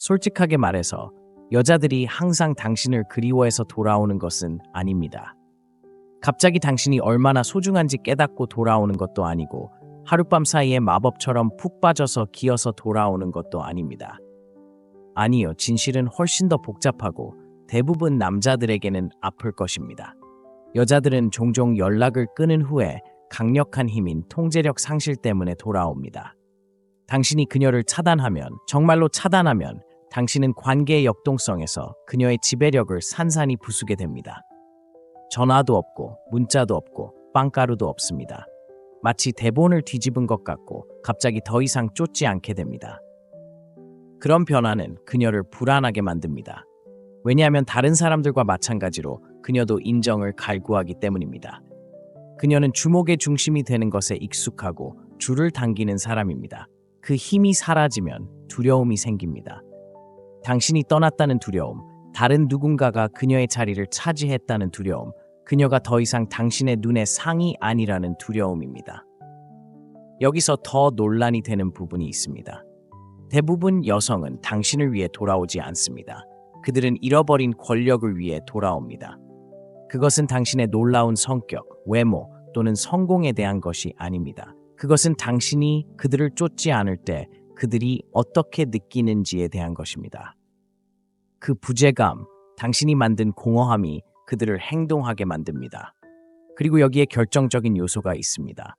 솔직하게 말해서 여자들이 항상 당신을 그리워해서 돌아오는 것은 아닙니다. 갑자기 당신이 얼마나 소중한지 깨닫고 돌아오는 것도 아니고 하룻밤 사이에 마법처럼 푹 빠져서 기어서 돌아오는 것도 아닙니다. 아니요, 진실은 훨씬 더 복잡하고 대부분 남자들에게는 아플 것입니다. 여자들은 종종 연락을 끊은 후에 강력한 힘인 통제력 상실 때문에 돌아옵니다. 당신이 그녀를 차단하면, 정말로 차단하면 당신은 관계의 역동성에서 그녀의 지배력을 산산이 부수게 됩니다. 전화도 없고 문자도 없고 빵가루도 없습니다. 마치 대본을 뒤집은 것 같고 갑자기 더 이상 쫓지 않게 됩니다. 그런 변화는 그녀를 불안하게 만듭니다. 왜냐하면 다른 사람들과 마찬가지로 그녀도 인정을 갈구하기 때문입니다. 그녀는 주목의 중심이 되는 것에 익숙하고 줄을 당기는 사람입니다. 그 힘이 사라지면 두려움이 생깁니다. 당신이 떠났다는 두려움, 다른 누군가가 그녀의 자리를 차지했다는 두려움, 그녀가 더 이상 당신의 눈의 상이 아니라는 두려움입니다. 여기서 더 논란이 되는 부분이 있습니다. 대부분 여성은 당신을 위해 돌아오지 않습니다. 그들은 잃어버린 권력을 위해 돌아옵니다. 그것은 당신의 놀라운 성격, 외모 또는 성공에 대한 것이 아닙니다. 그것은 당신이 그들을 쫓지 않을 때 그들이 어떻게 느끼는지에 대한 것입니다. 그 부재감, 당신이 만든 공허함이 그들을 행동하게 만듭니다. 그리고 여기에 결정적인 요소가 있습니다.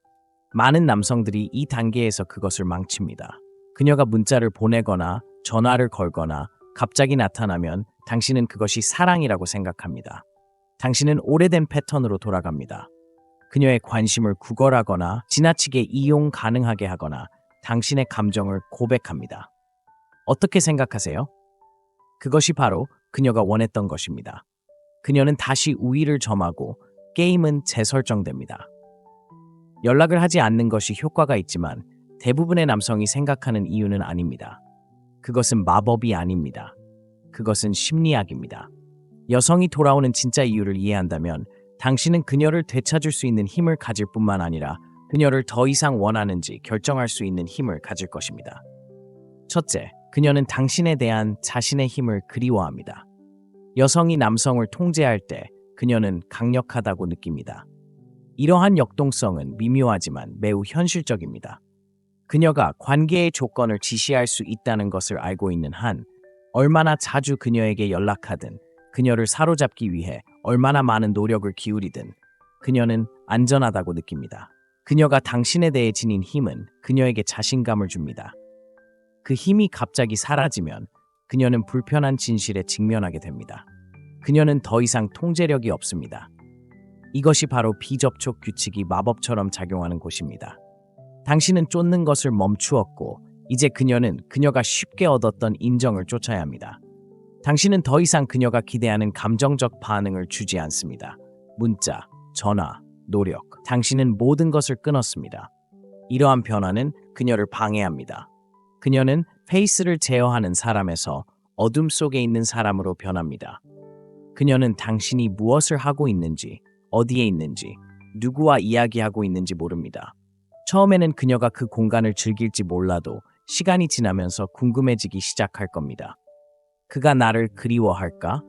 많은 남성들이 이 단계에서 그것을 망칩니다. 그녀가 문자를 보내거나 전화를 걸거나 갑자기 나타나면 당신은 그것이 사랑이라고 생각합니다. 당신은 오래된 패턴으로 돌아갑니다. 그녀의 관심을 구걸하거나 지나치게 이용 가능하게 하거나 당신의 감정을 고백합니다. 어떻게 생각하세요? 그것이 바로 그녀가 원했던 것입니다. 그녀는 다시 우위를 점하고 게임은 재설정됩니다. 연락을 하지 않는 것이 효과가 있지만 대부분의 남성이 생각하는 이유는 아닙니다. 그것은 마법이 아닙니다. 그것은 심리학입니다. 여성이 돌아오는 진짜 이유를 이해한다면 당신은 그녀를 되찾을 수 있는 힘을 가질 뿐만 아니라 그녀를 더 이상 원하는지 결정할 수 있는 힘을 가질 것입니다. 첫째, 그녀는 당신에 대한 자신의 힘을 그리워합니다. 여성이 남성을 통제할 때 그녀는 강력하다고 느낍니다. 이러한 역동성은 미묘하지만 매우 현실적입니다. 그녀가 관계의 조건을 지시할 수 있다는 것을 알고 있는 한, 얼마나 자주 그녀에게 연락하든, 그녀를 사로잡기 위해 얼마나 많은 노력을 기울이든 그녀는 안전하다고 느낍니다. 그녀가 당신에 대해 지닌 힘은 그녀에게 자신감을 줍니다. 그 힘이 갑자기 사라지면 그녀는 불편한 진실에 직면하게 됩니다. 그녀는 더 이상 통제력이 없습니다. 이것이 바로 비접촉 규칙이 마법처럼 작용하는 곳입니다. 당신은 쫓는 것을 멈추었고 이제 그녀는 그녀가 쉽게 얻었던 인정을 쫓아야 합니다. 당신은 더 이상 그녀가 기대하는 감정적 반응을 주지 않습니다. 문자, 전화, 노력, 당신은 모든 것을 끊었습니다. 이러한 변화는 그녀를 방해합니다. 그녀는 페이스를 제어하는 사람에서 어둠 속에 있는 사람으로 변합니다. 그녀는 당신이 무엇을 하고 있는지, 어디에 있는지, 누구와 이야기하고 있는지 모릅니다. 처음에는 그녀가 그 공간을 즐길지 몰라도 시간이 지나면서 궁금해지기 시작할 겁니다. 그가 나를 그리워할까?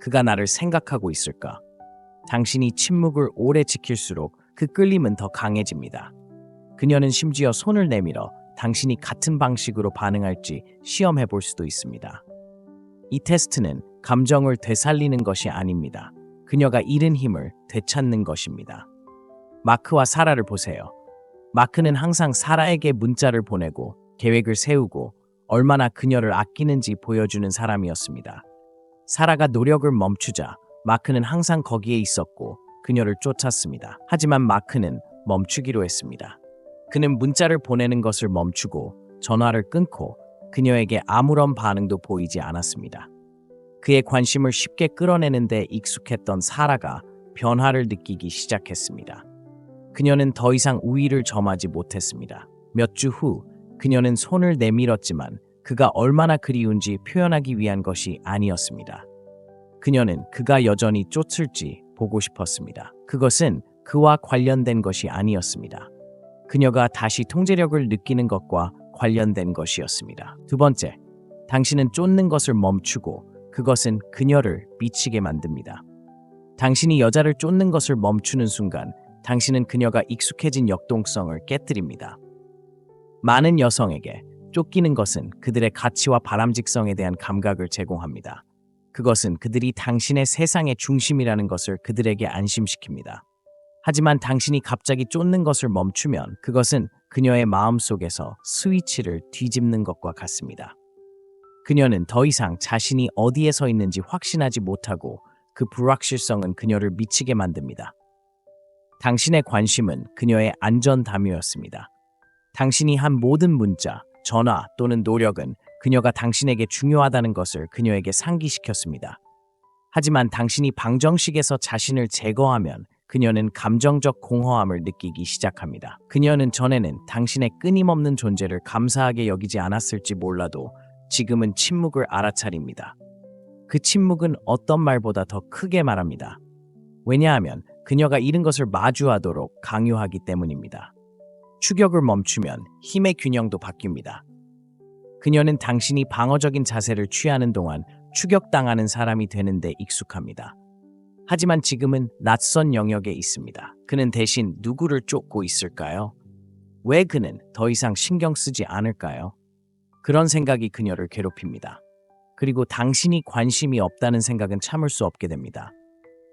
그가 나를 생각하고 있을까? 당신이 침묵을 오래 지킬수록 그 끌림은 더 강해집니다. 그녀는 심지어 손을 내밀어 당신이 같은 방식으로 반응할지 시험해 볼 수도 있습니다. 이 테스트는 감정을 되살리는 것이 아닙니다. 그녀가 잃은 힘을 되찾는 것입니다. 마크와 사라를 보세요. 마크는 항상 사라에게 문자를 보내고 계획을 세우고 얼마나 그녀를 아끼는지 보여주는 사람이었습니다. 사라가 노력을 멈추자 마크는 항상 거기에 있었고 그녀를 쫓았습니다. 하지만 마크는 멈추기로 했습니다. 그는 문자를 보내는 것을 멈추고 전화를 끊고 그녀에게 아무런 반응도 보이지 않았습니다. 그의 관심을 쉽게 끌어내는 데 익숙했던 사라가 변화를 느끼기 시작했습니다. 그녀는 더 이상 우위를 점하지 못했습니다. 몇 주 후 그녀는 손을 내밀었지만 그가 얼마나 그리운지 표현하기 위한 것이 아니었습니다. 그녀는 그가 여전히 쫓을지 보고 싶었습니다. 그것은 그와 관련된 것이 아니었습니다. 그녀가 다시 통제력을 느끼는 것과 관련된 것이었습니다. 두 번째, 당신은 쫓는 것을 멈추고 그것은 그녀를 미치게 만듭니다. 당신이 여자를 쫓는 것을 멈추는 순간 당신은 그녀가 익숙해진 역동성을 깨뜨립니다. 많은 여성에게 쫓기는 것은 그들의 가치와 바람직성에 대한 감각을 제공합니다. 그것은 그들이 당신의 세상의 중심이라는 것을 그들에게 안심시킵니다. 하지만 당신이 갑자기 쫓는 것을 멈추면 그것은 그녀의 마음속에서 스위치를 뒤집는 것과 같습니다. 그녀는 더 이상 자신이 어디에 서 있는지 확신하지 못하고 그 불확실성은 그녀를 미치게 만듭니다. 당신의 관심은 그녀의 안전 담요였습니다. 당신이 한 모든 문자, 전화 또는 노력은 그녀가 당신에게 중요하다는 것을 그녀에게 상기시켰습니다. 하지만 당신이 방정식에서 자신을 제거하면 그녀는 감정적 공허함을 느끼기 시작합니다. 그녀는 전에는 당신의 끊임없는 존재를 감사하게 여기지 않았을지 몰라도 지금은 침묵을 알아차립니다. 그 침묵은 어떤 말보다 더 크게 말합니다. 왜냐하면 그녀가 잃은 것을 마주하도록 강요하기 때문입니다. 추격을 멈추면 힘의 균형도 바뀝니다. 그녀는 당신이 방어적인 자세를 취하는 동안 추격당하는 사람이 되는데 익숙합니다. 하지만 지금은 낯선 영역에 있습니다. 그는 대신 누구를 쫓고 있을까요? 왜 그는 더 이상 신경 쓰지 않을까요? 그런 생각이 그녀를 괴롭힙니다. 그리고 당신이 관심이 없다는 생각은 참을 수 없게 됩니다.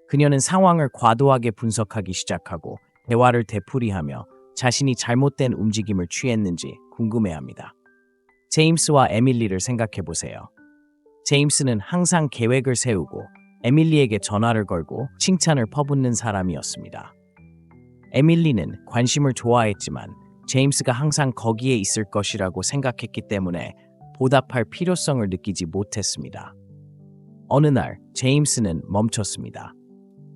그녀는 상황을 과도하게 분석하기 시작하고 대화를 되풀이하며 자신이 잘못된 움직임을 취했는지 궁금해합니다. 제임스와 에밀리를 생각해 보세요. 제임스는 항상 계획을 세우고 에밀리에게 전화를 걸고 칭찬을 퍼붓는 사람이었습니다. 에밀리는 관심을 좋아했지만 제임스가 항상 거기에 있을 것이라고 생각했기 때문에 보답할 필요성을 느끼지 못했습니다. 어느 날 제임스는 멈췄습니다.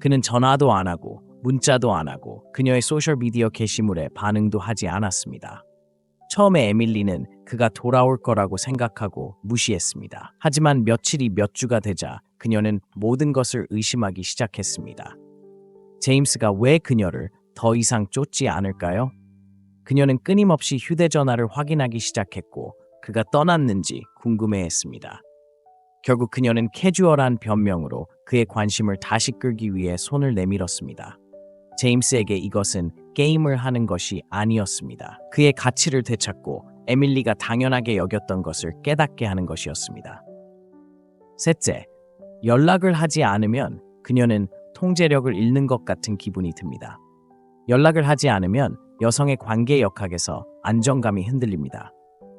그는 전화도 안 하고 문자도 안 하고 그녀의 소셜미디어 게시물에 반응도 하지 않았습니다. 처음에 에밀리는 그가 돌아올 거라고 생각하고 무시했습니다. 하지만 며칠이 몇 주가 되자 그녀는 모든 것을 의심하기 시작했습니다. 제임스가 왜 그녀를 더 이상 쫓지 않을까요? 그녀는 끊임없이 휴대전화를 확인하기 시작했고 그가 떠났는지 궁금해했습니다. 결국 그녀는 캐주얼한 변명으로 그의 관심을 다시 끌기 위해 손을 내밀었습니다. 제임스에게 이것은 게임을 하는 것이 아니었습니다. 그의 가치를 되찾고 에밀리가 당연하게 여겼던 것을 깨닫게 하는 것이었습니다. 셋째, 연락을 하지 않으면 그녀는 통제력을 잃는 것 같은 기분이 듭니다. 연락을 하지 않으면 여성의 관계 역학에서 안정감이 흔들립니다.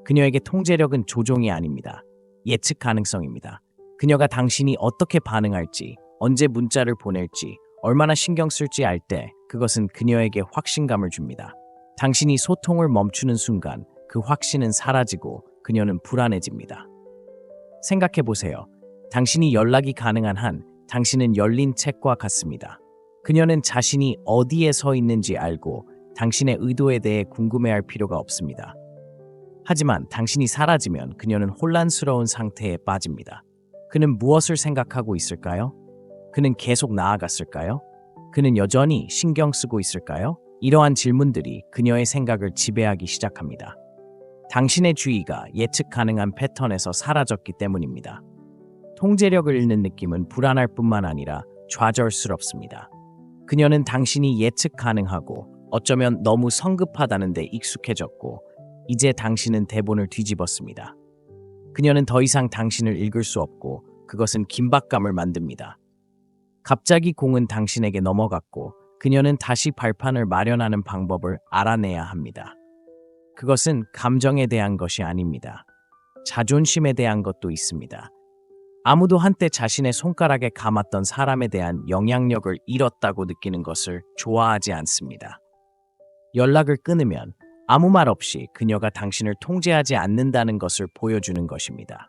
그녀에게 통제력은 조종이 아닙니다. 예측 가능성입니다. 그녀가 당신이 어떻게 반응할지, 언제 문자를 보낼지, 얼마나 신경 쓸지 알 때 그것은 그녀에게 확신감을 줍니다. 당신이 소통을 멈추는 순간 그 확신은 사라지고 그녀는 불안해집니다. 생각해 보세요. 당신이 연락이 가능한 한 당신은 열린 책과 같습니다. 그녀는 자신이 어디에 서 있는지 알고 당신의 의도에 대해 궁금해할 필요가 없습니다. 하지만 당신이 사라지면 그녀는 혼란스러운 상태에 빠집니다. 그는 무엇을 생각하고 있을까요? 그는 계속 나아갔을까요? 그는 여전히 신경 쓰고 있을까요? 이러한 질문들이 그녀의 생각을 지배하기 시작합니다. 당신의 주의가 예측 가능한 패턴에서 사라졌기 때문입니다. 통제력을 잃는 느낌은 불안할 뿐만 아니라 좌절스럽습니다. 그녀는 당신이 예측 가능하고 어쩌면 너무 성급하다는 데 익숙해졌고 이제 당신은 대본을 뒤집었습니다. 그녀는 더 이상 당신을 읽을 수 없고 그것은 긴박감을 만듭니다. 갑자기 공은 당신에게 넘어갔고 그녀는 다시 발판을 마련하는 방법을 알아내야 합니다. 그것은 감정에 대한 것이 아닙니다. 자존심에 대한 것도 있습니다. 아무도 한때 자신의 손가락에 감았던 사람에 대한 영향력을 잃었다고 느끼는 것을 좋아하지 않습니다. 연락을 끊으면 아무 말 없이 그녀가 당신을 통제하지 않는다는 것을 보여주는 것입니다.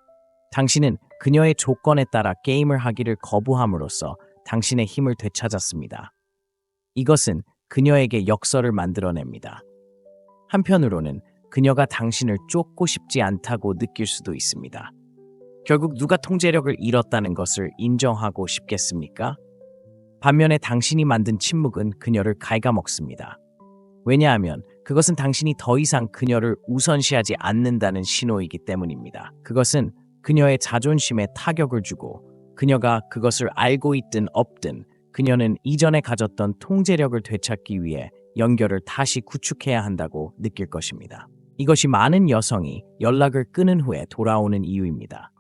당신은 그녀의 조건에 따라 게임을 하기를 거부함으로써 당신의 힘을 되찾았습니다. 이것은 그녀에게 역설을 만들어냅니다. 한편으로는 그녀가 당신을 쫓고 싶지 않다고 느낄 수도 있습니다. 결국 누가 통제력을 잃었다는 것을 인정하고 싶겠습니까? 반면에 당신이 만든 침묵은 그녀를 갉아먹습니다. 왜냐하면 그것은 당신이 더 이상 그녀를 우선시하지 않는다는 신호이기 때문입니다. 그것은 그녀의 자존심에 타격을 주고 그녀가 그것을 알고 있든 없든 그녀는 이전에 가졌던 통제력을 되찾기 위해 연결을 다시 구축해야 한다고 느낄 것입니다. 이것이 많은 여성이 연락을 끊은 후에 돌아오는 이유입니다.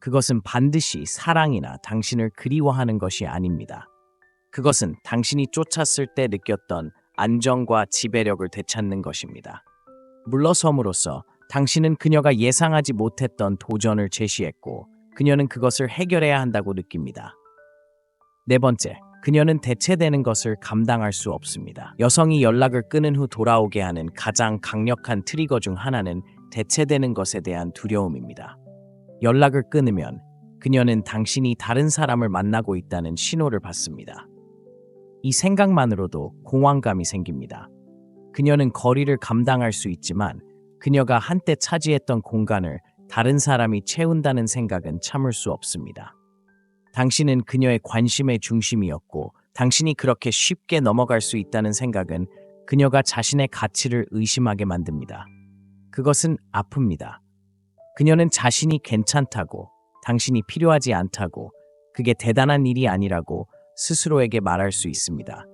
그것은 반드시 사랑이나 당신을 그리워하는 것이 아닙니다. 그것은 당신이 쫓았을 때 느꼈던 안정과 지배력을 되찾는 것입니다. 물러섬으로써 당신은 그녀가 예상하지 못했던 도전을 제시했고 그녀는 그것을 해결해야 한다고 느낍니다. 네 번째, 그녀는 대체되는 것을 감당할 수 없습니다. 여성이 연락을 끊은 후 돌아오게 하는 가장 강력한 트리거 중 하나는 대체되는 것에 대한 두려움입니다. 연락을 끊으면 그녀는 당신이 다른 사람을 만나고 있다는 신호를 받습니다. 이 생각만으로도 공황감이 생깁니다. 그녀는 거리를 감당할 수 있지만 그녀가 한때 차지했던 공간을 다른 사람이 채운다는 생각은 참을 수 없습니다. 당신은 그녀의 관심의 중심이었고 당신이 그렇게 쉽게 넘어갈 수 있다는 생각은 그녀가 자신의 가치를 의심하게 만듭니다. 그것은 아픕니다. 그녀는 자신이 괜찮다고, 당신이 필요하지 않다고, 그게 대단한 일이 아니라고 스스로에게 말할 수 있습니다.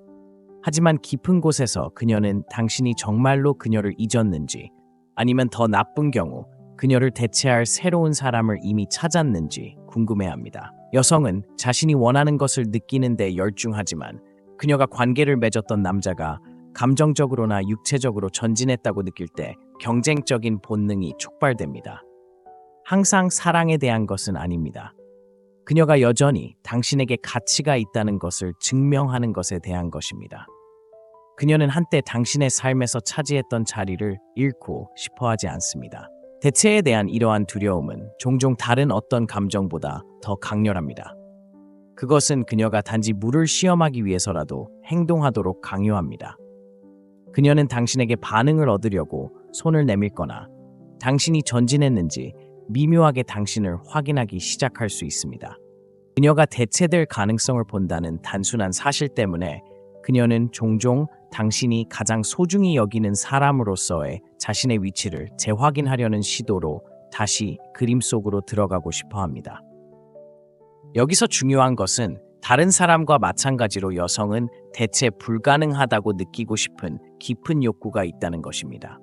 하지만 깊은 곳에서 그녀는 당신이 정말로 그녀를 잊었는지 아니면 더 나쁜 경우 그녀를 대체할 새로운 사람을 이미 찾았는지 궁금해합니다. 여성은 자신이 원하는 것을 느끼는데 열중하지만 그녀가 관계를 맺었던 남자가 감정적으로나 육체적으로 전진했다고 느낄 때 경쟁적인 본능이 촉발됩니다. 항상 사랑에 대한 것은 아닙니다. 그녀가 여전히 당신에게 가치가 있다는 것을 증명하는 것에 대한 것입니다. 그녀는 한때 당신의 삶에서 차지했던 자리를 잃고 싶어하지 않습니다. 대체에 대한 이러한 두려움은 종종 다른 어떤 감정보다 더 강렬합니다. 그것은 그녀가 단지 물을 시험하기 위해서라도 행동하도록 강요합니다. 그녀는 당신에게 반응을 얻으려고 손을 내밀거나 당신이 전진했는지 미묘하게 당신을 확인하기 시작할 수 있습니다. 그녀가 대체될 가능성을 본다는 단순한 사실 때문에 그녀는 종종 당신이 가장 소중히 여기는 사람으로서의 자신의 위치를 재확인하려는 시도로 다시 그림 속으로 들어가고 싶어 합니다. 여기서 중요한 것은 다른 사람과 마찬가지로 여성은 대체 불가능하다고 느끼고 싶은 깊은 욕구가 있다는 것입니다.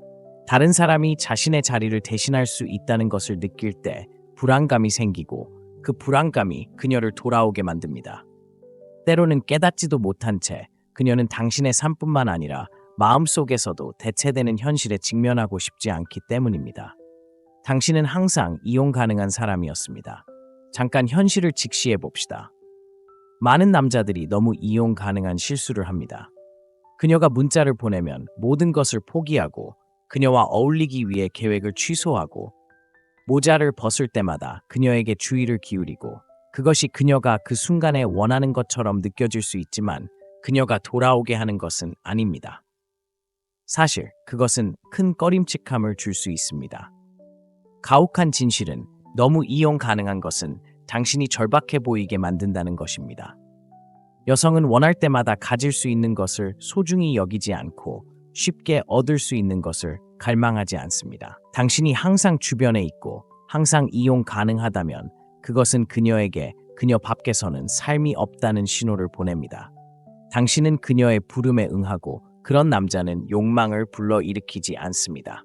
다른 사람이 자신의 자리를 대신할 수 있다는 것을 느낄 때 불안감이 생기고 그 불안감이 그녀를 돌아오게 만듭니다. 때로는 깨닫지도 못한 채 그녀는 당신의 삶뿐만 아니라 마음속에서도 대체되는 현실에 직면하고 싶지 않기 때문입니다. 당신은 항상 이용 가능한 사람이었습니다. 잠깐 현실을 직시해 봅시다. 많은 남자들이 너무 이용 가능한 실수를 합니다. 그녀가 문자를 보내면 모든 것을 포기하고 그녀와 어울리기 위해 계획을 취소하고 모자를 벗을 때마다 그녀에게 주의를 기울이고 그것이 그녀가 그 순간에 원하는 것처럼 느껴질 수 있지만 그녀가 돌아오게 하는 것은 아닙니다. 사실 그것은 큰 꺼림칙함을 줄 수 있습니다. 가혹한 진실은 너무 이용 가능한 것은 당신이 절박해 보이게 만든다는 것입니다. 여성은 원할 때마다 가질 수 있는 것을 소중히 여기지 않고 쉽게 얻을 수 있는 것을 갈망하지 않습니다. 당신이 항상 주변에 있고 항상 이용 가능하다면 그것은 그녀에게 그녀 밖에서는 삶이 없다는 신호를 보냅니다. 당신은 그녀의 부름에 응하고 그런 남자는 욕망을 불러일으키지 않습니다.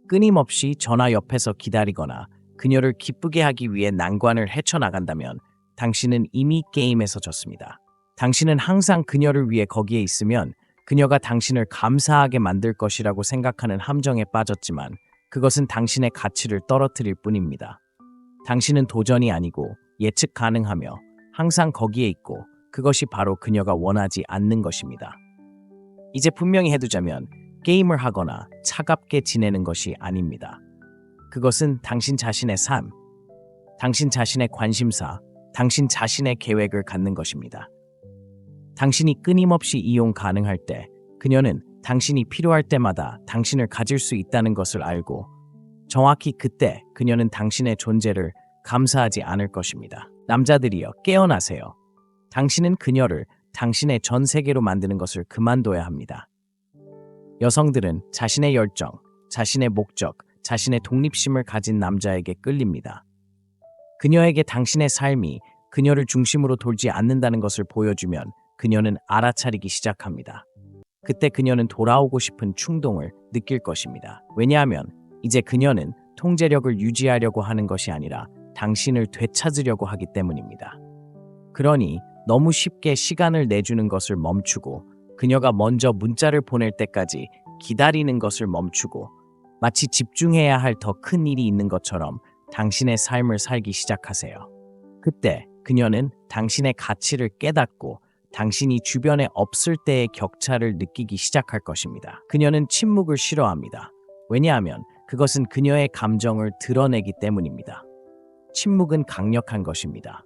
끊임없이 전화 옆에서 기다리거나 그녀를 기쁘게 하기 위해 난관을 헤쳐나간다면 당신은 이미 게임에서 졌습니다. 당신은 항상 그녀를 위해 거기에 있으면 그녀가 당신을 감사하게 만들 것이라고 생각하는 함정에 빠졌지만 그것은 당신의 가치를 떨어뜨릴 뿐입니다. 당신은 도전이 아니고 예측 가능하며 항상 거기에 있고 그것이 바로 그녀가 원하지 않는 것입니다. 이제 분명히 해두자면 게임을 하거나 차갑게 지내는 것이 아닙니다. 그것은 당신 자신의 삶, 당신 자신의 관심사, 당신 자신의 계획을 갖는 것입니다. 당신이 끊임없이 이용 가능할 때 그녀는 당신이 필요할 때마다 당신을 가질 수 있다는 것을 알고 정확히 그때 그녀는 당신의 존재를 감사하지 않을 것입니다. 남자들이여 깨어나세요. 당신은 그녀를 당신의 전 세계로 만드는 것을 그만둬야 합니다. 여성들은 자신의 열정, 자신의 목적, 자신의 독립심을 가진 남자에게 끌립니다. 그녀에게 당신의 삶이 그녀를 중심으로 돌지 않는다는 것을 보여주면 그녀는 알아차리기 시작합니다. 그때 그녀는 돌아오고 싶은 충동을 느낄 것입니다. 왜냐하면 이제 그녀는 통제력을 유지하려고 하는 것이 아니라 당신을 되찾으려고 하기 때문입니다. 그러니 너무 쉽게 시간을 내주는 것을 멈추고 그녀가 먼저 문자를 보낼 때까지 기다리는 것을 멈추고 마치 집중해야 할 더 큰 일이 있는 것처럼 당신의 삶을 살기 시작하세요. 그때 그녀는 당신의 가치를 깨닫고 당신이 주변에 없을 때의 격차를 느끼기 시작할 것입니다. 그녀는 침묵을 싫어합니다. 왜냐하면 그것은 그녀의 감정을 드러내기 때문입니다. 침묵은 강력한 것입니다.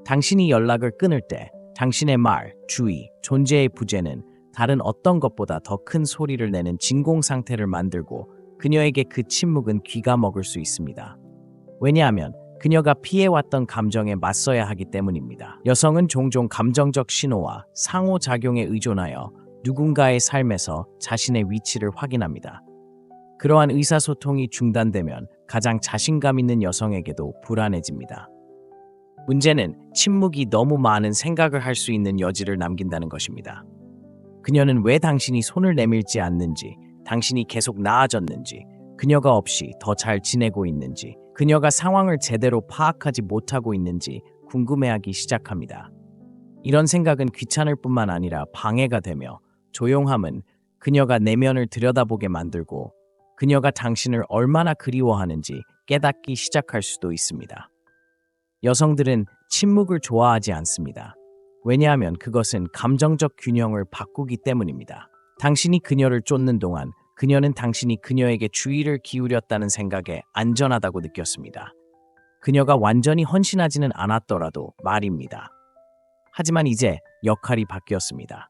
당신이 연락을 끊을 때 당신의 말, 주의, 존재의 부재는 다른 어떤 것보다 더 큰 소리를 내는 진공 상태를 만들고 그녀에게 그 침묵은 귀가 먹을 수 있습니다. 왜냐하면 그녀가 피해왔던 감정에 맞서야 하기 때문입니다. 여성은 종종 감정적 신호와 상호작용에 의존하여 누군가의 삶에서 자신의 위치를 확인합니다. 그러한 의사소통이 중단되면 가장 자신감 있는 여성에게도 불안해집니다. 문제는 침묵이 너무 많은 생각을 할 수 있는 여지를 남긴다는 것입니다. 그녀는 왜 당신이 손을 내밀지 않는지, 당신이 계속 나아졌는지, 그녀가 없이 더 잘 지내고 있는지, 그녀가 상황을 제대로 파악하지 못하고 있는지 궁금해하기 시작합니다. 이런 생각은 귀찮을 뿐만 아니라 방해가 되며 조용함은 그녀가 내면을 들여다보게 만들고 그녀가 당신을 얼마나 그리워하는지 깨닫기 시작할 수도 있습니다. 여성들은 침묵을 좋아하지 않습니다. 왜냐하면 그것은 감정적 균형을 바꾸기 때문입니다. 당신이 그녀를 쫓는 동안 그녀는 당신이 그녀에게 주의를 기울였다는 생각에 안전하다고 느꼈습니다. 그녀가 완전히 헌신하지는 않았더라도 말입니다. 하지만 이제 역할이 바뀌었습니다.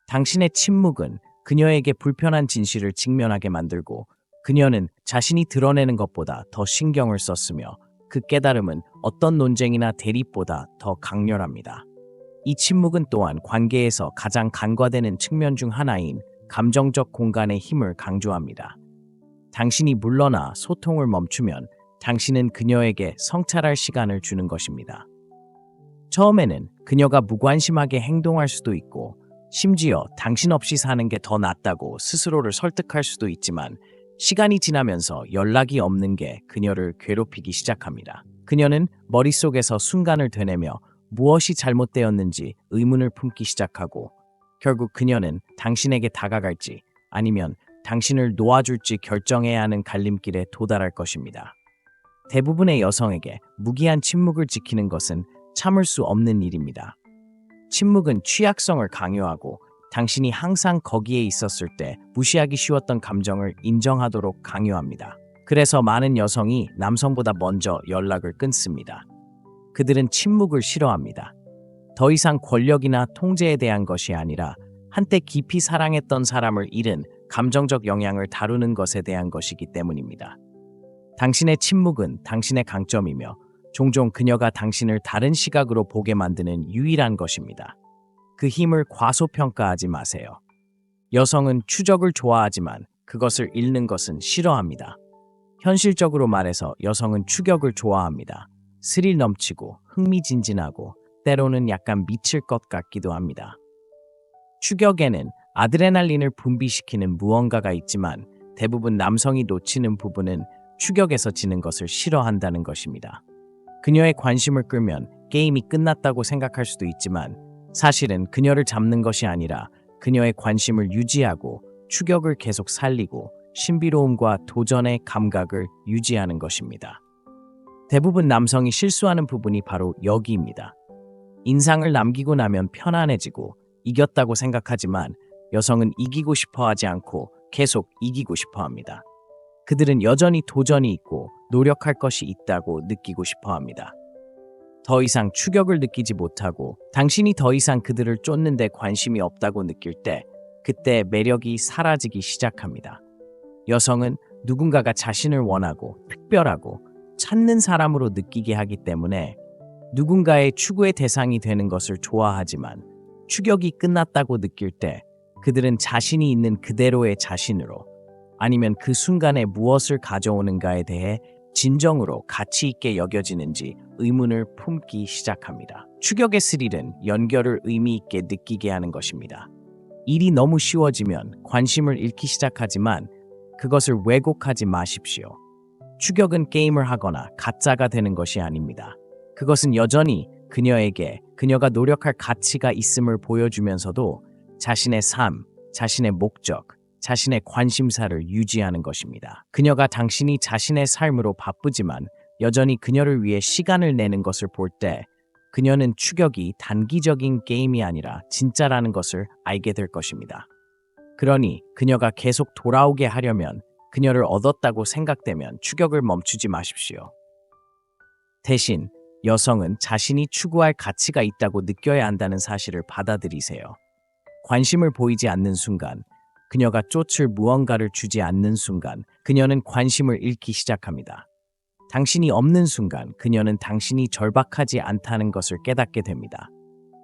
당신의 침묵은 그녀에게 불편한 진실을 직면하게 만들고 그녀는 자신이 드러내는 것보다 더 신경을 썼으며 그 깨달음은 어떤 논쟁이나 대립보다 더 강렬합니다. 이 침묵은 또한 관계에서 가장 간과되는 측면 중 하나인 감정적 공간의 힘을 강조합니다. 당신이 물러나 소통을 멈추면 당신은 그녀에게 성찰할 시간을 주는 것입니다. 처음에는 그녀가 무관심하게 행동할 수도 있고 심지어 당신 없이 사는 게 더 낫다고 스스로를 설득할 수도 있지만 시간이 지나면서 연락이 없는 게 그녀를 괴롭히기 시작합니다. 그녀는 머릿속에서 순간을 되뇌며 무엇이 잘못되었는지 의문을 품기 시작하고 결국 그녀는 당신에게 다가갈지 아니면 당신을 놓아줄지 결정해야 하는 갈림길에 도달할 것입니다. 대부분의 여성에게 무기한 침묵을 지키는 것은 참을 수 없는 일입니다. 침묵은 취약성을 강요하고 당신이 항상 거기에 있었을 때 무시하기 쉬웠던 감정을 인정하도록 강요합니다. 그래서 많은 여성이 남성보다 먼저 연락을 끊습니다. 그들은 침묵을 싫어합니다. 더 이상 권력이나 통제에 대한 것이 아니라 한때 깊이 사랑했던 사람을 잃은 감정적 영향을 다루는 것에 대한 것이기 때문입니다. 당신의 침묵은 당신의 강점이며 종종 그녀가 당신을 다른 시각으로 보게 만드는 유일한 것입니다. 그 힘을 과소평가하지 마세요. 여성은 추적을 좋아하지만 그것을 잃는 것은 싫어합니다. 현실적으로 말해서 여성은 추격을 좋아합니다. 스릴 넘치고 흥미진진하고 때로는 약간 미칠 것 같기도 합니다. 추격에는 아드레날린을 분비시키는 무언가가 있지만 대부분 남성이 놓치는 부분은 추격에서 지는 것을 싫어한다는 것입니다. 그녀의 관심을 끌면 게임이 끝났다고 생각할 수도 있지만 사실은 그녀를 잡는 것이 아니라 그녀의 관심을 유지하고 추격을 계속 살리고 신비로움과 도전의 감각을 유지하는 것입니다. 대부분 남성이 실수하는 부분이 바로 여기입니다. 인상을 남기고 나면 편안해지고 이겼다고 생각하지만 여성은 이기고 싶어 하지 않고 계속 이기고 싶어 합니다. 그들은 여전히 도전이 있고 노력할 것이 있다고 느끼고 싶어 합니다. 더 이상 추격을 느끼지 못하고 당신이 더 이상 그들을 쫓는 데 관심이 없다고 느낄 때 그때 매력이 사라지기 시작합니다. 여성은 누군가가 자신을 원하고 특별하고 찾는 사람으로 느끼게 하기 때문에 누군가의 추구의 대상이 되는 것을 좋아하지만 추격이 끝났다고 느낄 때 그들은 자신이 있는 그대로의 자신으로 아니면 그 순간에 무엇을 가져오는가에 대해 진정으로 가치 있게 여겨지는지 의문을 품기 시작합니다. 추격의 스릴은 연결을 의미 있게 느끼게 하는 것입니다. 일이 너무 쉬워지면 관심을 잃기 시작하지만 그것을 왜곡하지 마십시오. 추격은 게임을 하거나 가짜가 되는 것이 아닙니다. 그것은 여전히 그녀에게 그녀가 노력할 가치가 있음을 보여주면서도 자신의 삶, 자신의 목적, 자신의 관심사를 유지하는 것입니다. 그녀가 당신이 자신의 삶으로 바쁘지만 여전히 그녀를 위해 시간을 내는 것을 볼 때 그녀는 추격이 단기적인 게임이 아니라 진짜라는 것을 알게 될 것입니다. 그러니 그녀가 계속 돌아오게 하려면 그녀를 얻었다고 생각되면 추격을 멈추지 마십시오. 대신 여성은 자신이 추구할 가치가 있다고 느껴야 한다는 사실을 받아들이세요. 관심을 보이지 않는 순간, 그녀가 쫓을 무언가를 주지 않는 순간 그녀는 관심을 잃기 시작합니다. 당신이 없는 순간 그녀는 당신이 절박하지 않다는 것을 깨닫게 됩니다.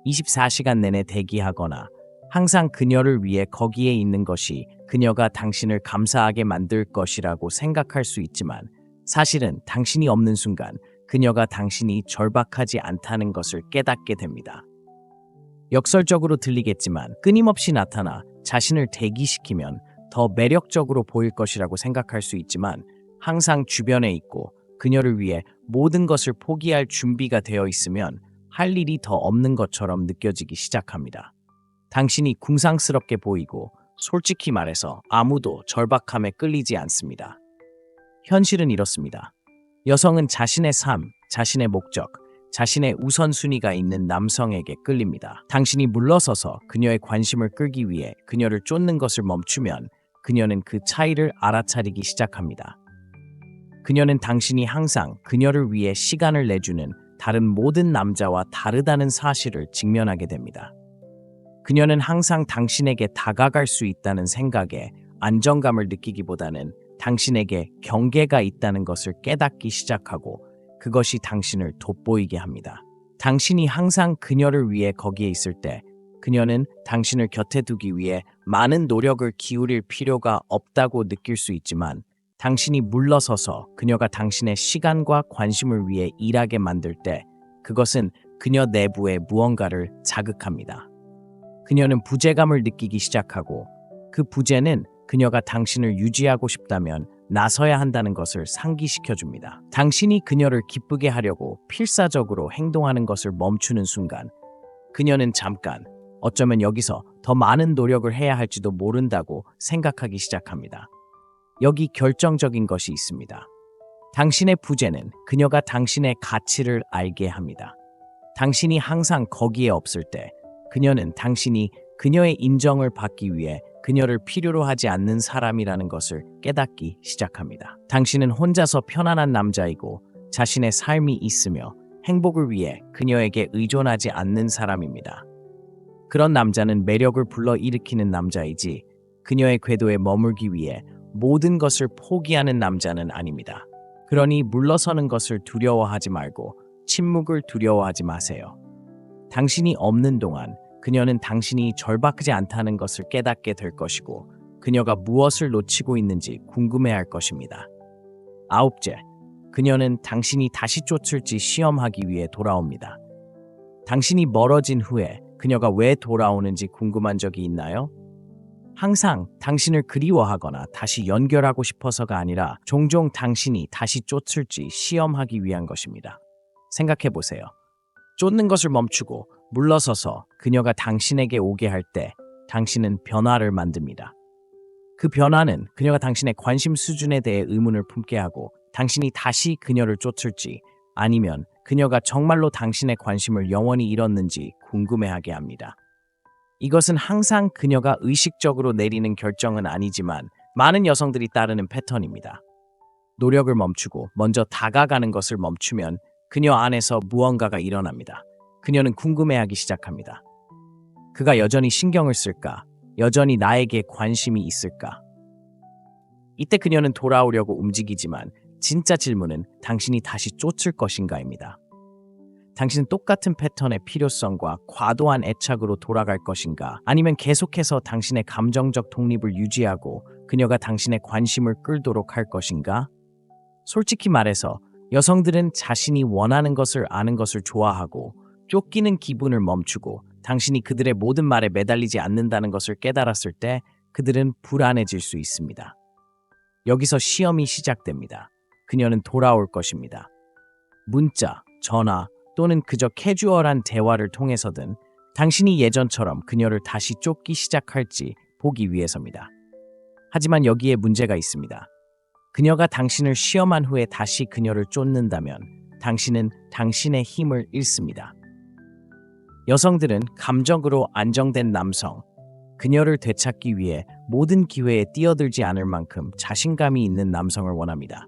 24시간 내내 대기하거나 항상 그녀를 위해 거기에 있는 것이 그녀가 당신을 감사하게 만들 것이라고 생각할 수 있지만 사실은 당신이 없는 순간 그녀가 당신이 절박하지 않다는 것을 깨닫게 됩니다. 역설적으로 들리겠지만 끊임없이 나타나 자신을 대기시키면 더 매력적으로 보일 것이라고 생각할 수 있지만 항상 주변에 있고 그녀를 위해 모든 것을 포기할 준비가 되어 있으면 할 일이 더 없는 것처럼 느껴지기 시작합니다. 당신이 궁상스럽게 보이고 솔직히 말해서 아무도 절박함에 끌리지 않습니다. 현실은 이렇습니다. 여성은 자신의 삶, 자신의 목적, 자신의 우선순위가 있는 남성에게 끌립니다. 당신이 물러서서 그녀의 관심을 끌기 위해 그녀를 쫓는 것을 멈추면 그녀는 그 차이를 알아차리기 시작합니다. 그녀는 당신이 항상 그녀를 위해 시간을 내주는 다른 모든 남자와 다르다는 사실을 직면하게 됩니다. 그녀는 항상 당신에게 다가갈 수 있다는 생각에 안정감을 느끼기보다는 당신에게 경계가 있다는 것을 깨닫기 시작하고 그것이 당신을 돋보이게 합니다. 당신이 항상 그녀를 위해 거기에 있을 때 그녀는 당신을 곁에 두기 위해 많은 노력을 기울일 필요가 없다고 느낄 수 있지만 당신이 물러서서 그녀가 당신의 시간과 관심을 위해 일하게 만들 때 그것은 그녀 내부의 무언가를 자극합니다. 그녀는 부재감을 느끼기 시작하고 그 부재는 그녀가 당신을 유지하고 싶다면 나서야 한다는 것을 상기시켜줍니다. 당신이 그녀를 기쁘게 하려고 필사적으로 행동하는 것을 멈추는 순간 그녀는 잠깐 어쩌면 여기서 더 많은 노력을 해야 할지도 모른다고 생각하기 시작합니다. 여기 결정적인 것이 있습니다. 당신의 부재는 그녀가 당신의 가치를 알게 합니다. 당신이 항상 거기에 없을 때 그녀는 당신이 그녀의 인정을 받기 위해 그녀를 필요로 하지 않는 사람이라는 것을 깨닫기 시작합니다. 당신은 혼자서 편안한 남자이고 자신의 삶이 있으며 행복을 위해 그녀에게 의존하지 않는 사람입니다. 그런 남자는 매력을 불러일으키는 남자이지 그녀의 궤도에 머물기 위해 모든 것을 포기하는 남자는 아닙니다. 그러니 물러서는 것을 두려워하지 말고 침묵을 두려워하지 마세요. 당신이 없는 동안 그녀는 당신이 절박하지 않다는 것을 깨닫게 될 것이고 그녀가 무엇을 놓치고 있는지 궁금해할 것입니다. 아홉째, 그녀는 당신이 다시 쫓을지 시험하기 위해 돌아옵니다. 당신이 멀어진 후에 그녀가 왜 돌아오는지 궁금한 적이 있나요? 항상 당신을 그리워하거나 다시 연결하고 싶어서가 아니라 종종 당신이 다시 쫓을지 시험하기 위한 것입니다. 생각해 보세요. 쫓는 것을 멈추고 물러서서 그녀가 당신에게 오게 할 때 당신은 변화를 만듭니다. 그 변화는 그녀가 당신의 관심 수준에 대해 의문을 품게 하고 당신이 다시 그녀를 쫓을지 아니면 그녀가 정말로 당신의 관심을 영원히 잃었는지 궁금해하게 합니다. 이것은 항상 그녀가 의식적으로 내리는 결정은 아니지만 많은 여성들이 따르는 패턴입니다. 노력을 멈추고 먼저 다가가는 것을 멈추면 그녀 안에서 무언가가 일어납니다. 그녀는 궁금해하기 시작합니다. 그가 여전히 신경을 쓸까? 여전히 나에게 관심이 있을까? 이때 그녀는 돌아오려고 움직이지만 진짜 질문은 당신이 다시 쫓을 것인가입니다. 당신은 똑같은 패턴의 필요성과 과도한 애착으로 돌아갈 것인가? 아니면 계속해서 당신의 감정적 독립을 유지하고 그녀가 당신의 관심을 끌도록 할 것인가? 솔직히 말해서 여성들은 자신이 원하는 것을 아는 것을 좋아하고 쫓기는 기분을 멈추고 당신이 그들의 모든 말에 매달리지 않는다는 것을 깨달았을 때 그들은 불안해질 수 있습니다. 여기서 시험이 시작됩니다. 그녀는 돌아올 것입니다. 문자, 전화 또는 그저 캐주얼한 대화를 통해서든 당신이 예전처럼 그녀를 다시 쫓기 시작할지 보기 위해서입니다. 하지만 여기에 문제가 있습니다. 그녀가 당신을 시험한 후에 다시 그녀를 쫓는다면 당신은 당신의 힘을 잃습니다. 여성들은 감정으로 안정된 남성, 그녀를 되찾기 위해 모든 기회에 뛰어들지 않을 만큼 자신감이 있는 남성을 원합니다.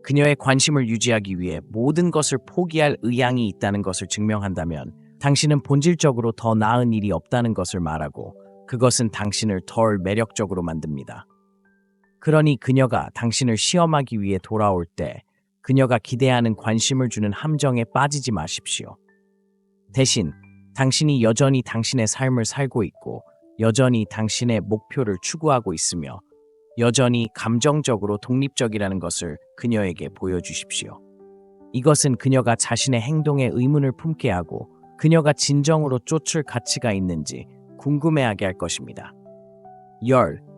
그녀의 관심을 유지하기 위해 모든 것을 포기할 의향이 있다는 것을 증명한다면 당신은 본질적으로 더 나은 일이 없다는 것을 말하고 그것은 당신을 덜 매력적으로 만듭니다. 그러니 그녀가 당신을 시험하기 위해 돌아올 때 그녀가 기대하는 관심을 주는 함정에 빠지지 마십시오. 대신 당신이 여전히 당신의 삶을 살고 있고 여전히 당신의 목표를 추구하고 있으며 여전히 감정적으로 독립적이라는 것을 그녀에게 보여주십시오. 이것은 그녀가 자신의 행동에 의문을 품게 하고 그녀가 진정으로 쫓을 가치가 있는지 궁금해하게 할 것입니다.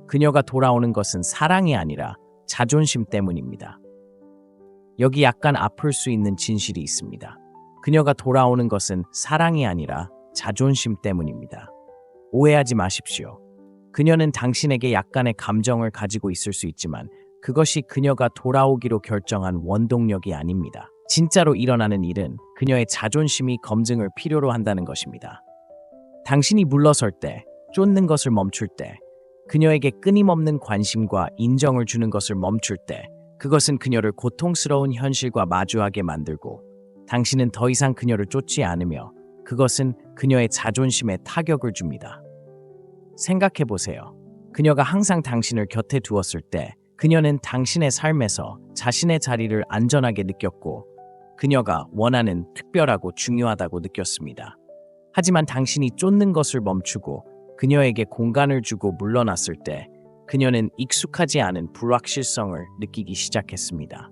그녀가 돌아오는 것은 사랑이 아니라 자존심 때문입니다. 여기 약간 아플 수 있는 진실이 있습니다. 그녀가 돌아오는 것은 사랑이 아니라 자존심 때문입니다. 오해하지 마십시오. 그녀는 당신에게 약간의 감정을 가지고 있을 수 있지만 그것이 그녀가 돌아오기로 결정한 원동력이 아닙니다. 진짜로 일어나는 일은 그녀의 자존심이 검증을 필요로 한다는 것입니다. 당신이 물러설 때, 쫓는 것을 멈출 때, 그녀에게 끊임없는 관심과 인정을 주는 것을 멈출 때, 그것은 그녀를 고통스러운 현실과 마주하게 만들고 당신은 더 이상 그녀를 쫓지 않으며 그것은 그녀의 자존심에 타격을 줍니다. 생각해보세요. 그녀가 항상 당신을 곁에 두었을 때 그녀는 당신의 삶에서 자신의 자리를 안전하게 느꼈고 그녀가 원하는 특별하고 중요하다고 느꼈습니다. 하지만 당신이 쫓는 것을 멈추고 그녀에게 공간을 주고 물러났을 때 그녀는 익숙하지 않은 불확실성을 느끼기 시작했습니다.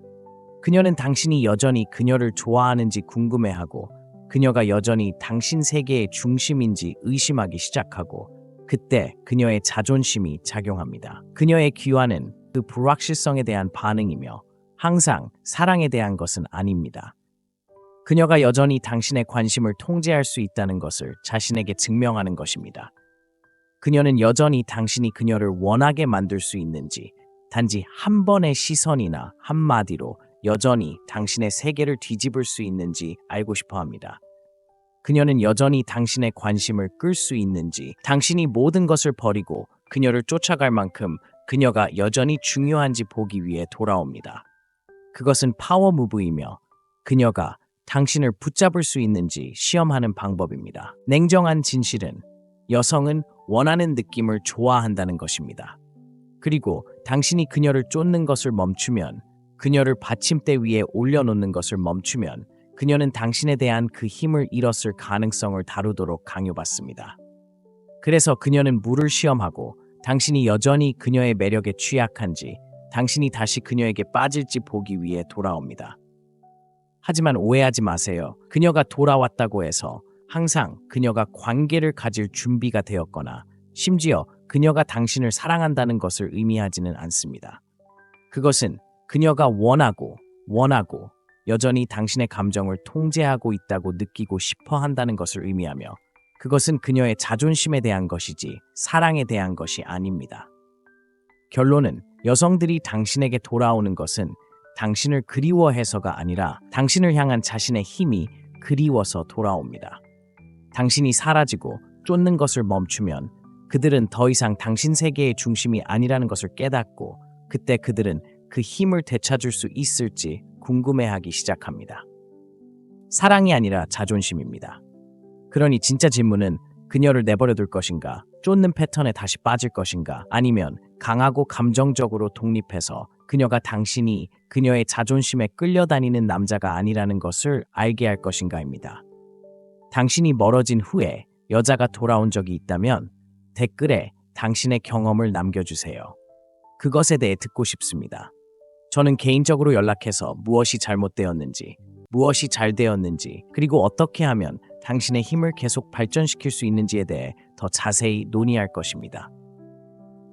그녀는 당신이 여전히 그녀를 좋아하는지 궁금해하고 그녀가 여전히 당신 세계의 중심인지 의심하기 시작하고 그때 그녀의 자존심이 작용합니다. 그녀의 귀환은 그 불확실성에 대한 반응이며 항상 사랑에 대한 것은 아닙니다. 그녀가 여전히 당신의 관심을 통제할 수 있다는 것을 자신에게 증명하는 것입니다. 그녀는 여전히 당신이 그녀를 원하게 만들 수 있는지 단지 한 번의 시선이나 한마디로 여전히 당신의 세계를 뒤집을 수 있는지 알고 싶어 합니다. 그녀는 여전히 당신의 관심을 끌 수 있는지 당신이 모든 것을 버리고 그녀를 쫓아갈 만큼 그녀가 여전히 중요한지 보기 위해 돌아옵니다. 그것은 파워 무브이며 그녀가 당신을 붙잡을 수 있는지 시험하는 방법입니다. 냉정한 진실은 여성은 원하는 느낌을 좋아한다는 것입니다. 그리고 당신이 그녀를 쫓는 것을 멈추면 그녀를 받침대 위에 올려놓는 것을 멈추면 그녀는 당신에 대한 그 힘을 잃었을 가능성을 다루도록 강요받습니다. 그래서 그녀는 물을 시험하고 당신이 여전히 그녀의 매력에 취약한지 당신이 다시 그녀에게 빠질지 보기 위해 돌아옵니다. 하지만 오해하지 마세요. 그녀가 돌아왔다고 해서 항상 그녀가 관계를 가질 준비가 되었거나 심지어 그녀가 당신을 사랑한다는 것을 의미하지는 않습니다. 그것은 그녀가 원하고 여전히 당신의 감정을 통제하고 있다고 느끼고 싶어 한다는 것을 의미하며 그것은 그녀의 자존심에 대한 것이지 사랑에 대한 것이 아닙니다. 결론은 여성들이 당신에게 돌아오는 것은 당신을 그리워해서가 아니라 당신을 향한 자신의 힘이 그리워서 돌아옵니다. 당신이 사라지고 쫓는 것을 멈추면 그들은 더 이상 당신 세계의 중심이 아니라는 것을 깨닫고 그때 그들은 그 힘을 되찾을 수 있을지 궁금해하기 시작합니다. 사랑이 아니라 자존심입니다. 그러니 진짜 질문은 그녀를 내버려둘 것인가, 쫓는 패턴에 다시 빠질 것인가, 아니면 강하고 감정적으로 독립해서 그녀가 당신이 그녀의 자존심에 끌려다니는 남자가 아니라는 것을 알게 할 것인가입니다. 당신이 멀어진 후에 여자가 돌아온 적이 있다면 댓글에 당신의 경험을 남겨주세요. 그것에 대해 듣고 싶습니다. 저는 개인적으로 연락해서 무엇이 잘못되었는지, 무엇이 잘 되었는지, 그리고 어떻게 하면 당신의 힘을 계속 발전시킬 수 있는지에 대해 더 자세히 논의할 것입니다.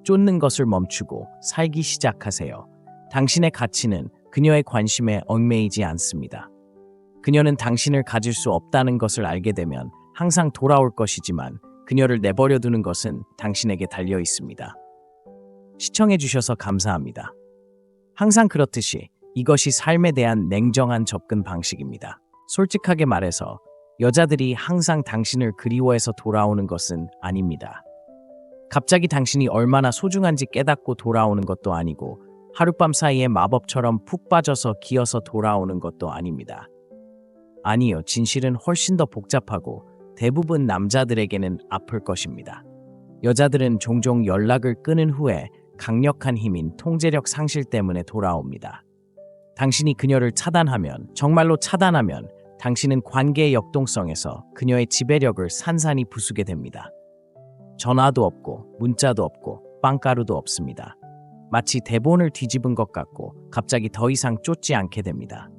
쫓는 것을 멈추고 살기 시작하세요. 당신의 가치는 그녀의 관심에 얽매이지 않습니다. 그녀는 당신을 가질 수 없다는 것을 알게 되면 항상 돌아올 것이지만 그녀를 내버려 두는 것은 당신에게 달려 있습니다. 시청해 주셔서 감사합니다. 항상 그렇듯이 이것이 삶에 대한 냉정한 접근 방식입니다. 솔직하게 말해서 여자들이 항상 당신을 그리워해서 돌아오는 것은 아닙니다. 갑자기 당신이 얼마나 소중한지 깨닫고 돌아오는 것도 아니고 하룻밤 사이에 마법처럼 푹 빠져서 기어서 돌아오는 것도 아닙니다. 아니요, 진실은 훨씬 더 복잡하고 대부분 남자들에게는 아플 것입니다. 여자들은 종종 연락을 끊은 후에 강력한 힘인 통제력 상실 때문에 돌아옵니다. 당신이 그녀를 차단하면, 정말로 차단하면 당신은 관계의 역동성에서 그녀의 지배력을 산산이 부수게 됩니다. 전화도 없고 문자도 없고 빵가루도 없습니다. 마치 대본을 뒤집은 것 같고 갑자기 더 이상 쫓지 않게 됩니다.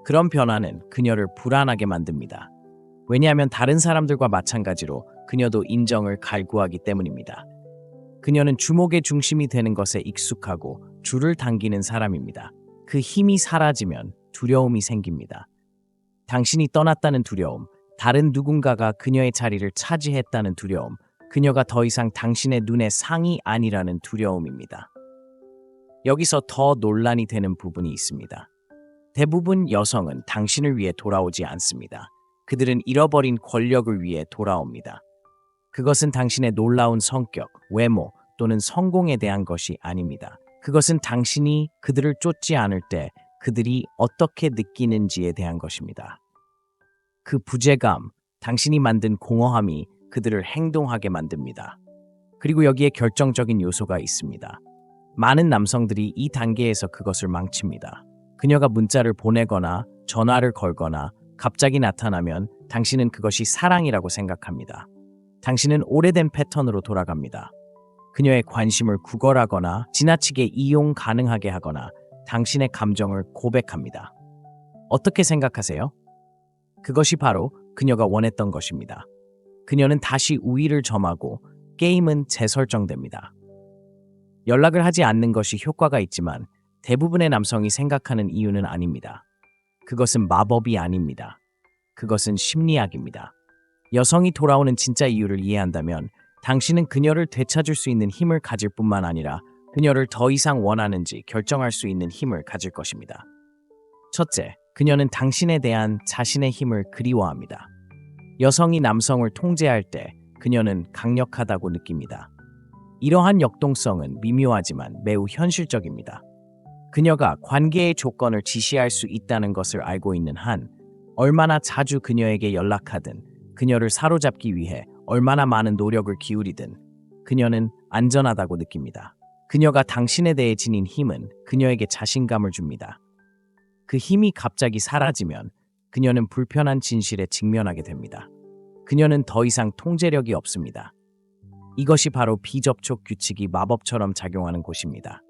그런 변화는 그녀를 불안하게 만듭니다. 왜냐하면 다른 사람들과 마찬가지로 그녀도 인정을 갈구하기 때문입니다. 그녀는 주목의 중심이 되는 것에 익숙하고 줄을 당기는 사람입니다. 그 힘이 사라지면 두려움이 생깁니다. 당신이 떠났다는 두려움, 다른 누군가가 그녀의 자리를 차지했다는 두려움, 그녀가 더 이상 당신의 눈의 상이 아니라는 두려움입니다. 여기서 더 논란이 되는 부분이 있습니다. 대부분 여성은 당신을 위해 돌아오지 않습니다. 그들은 잃어버린 권력을 위해 돌아옵니다. 그것은 당신의 놀라운 성격, 외모 또는 성공에 대한 것이 아닙니다. 그것은 당신이 그들을 쫓지 않을 때 그들이 어떻게 느끼는지에 대한 것입니다. 그 부재감, 당신이 만든 공허함이 그들을 행동하게 만듭니다. 그리고 여기에 결정적인 요소가 있습니다. 많은 남성들이 이 단계에서 그것을 망칩니다. 그녀가 문자를 보내거나 전화를 걸거나 갑자기 나타나면 당신은 그것이 사랑이라고 생각합니다. 당신은 오래된 패턴으로 돌아갑니다. 그녀의 관심을 구걸하거나 지나치게 이용 가능하게 하거나 당신의 감정을 고백합니다. 어떻게 생각하세요? 그것이 바로 그녀가 원했던 것입니다. 그녀는 다시 우위를 점하고 게임은 재설정됩니다. 연락을 하지 않는 것이 효과가 있지만 대부분의 남성이 생각하는 이유는 아닙니다. 그것은 마법이 아닙니다. 그것은 심리학입니다. 여성이 돌아오는 진짜 이유를 이해한다면 당신은 그녀를 되찾을 수 있는 힘을 가질 뿐만 아니라 그녀를 더 이상 원하는지 결정할 수 있는 힘을 가질 것입니다. 첫째, 그녀는 당신에 대한 자신의 힘을 그리워합니다. 여성이 남성을 통제할 때 그녀는 강력하다고 느낍니다. 이러한 역동성은 미묘하지만 매우 현실적입니다. 그녀가 관계의 조건을 지시할 수 있다는 것을 알고 있는 한 얼마나 자주 그녀에게 연락하든 그녀를 사로잡기 위해 얼마나 많은 노력을 기울이든 그녀는 안전하다고 느낍니다. 그녀가 당신에 대해 지닌 힘은 그녀에게 자신감을 줍니다. 그 힘이 갑자기 사라지면 그녀는 불편한 진실에 직면하게 됩니다. 그녀는 더 이상 통제력이 없습니다. 이것이 바로 비접촉 규칙이 마법처럼 작용하는 곳입니다.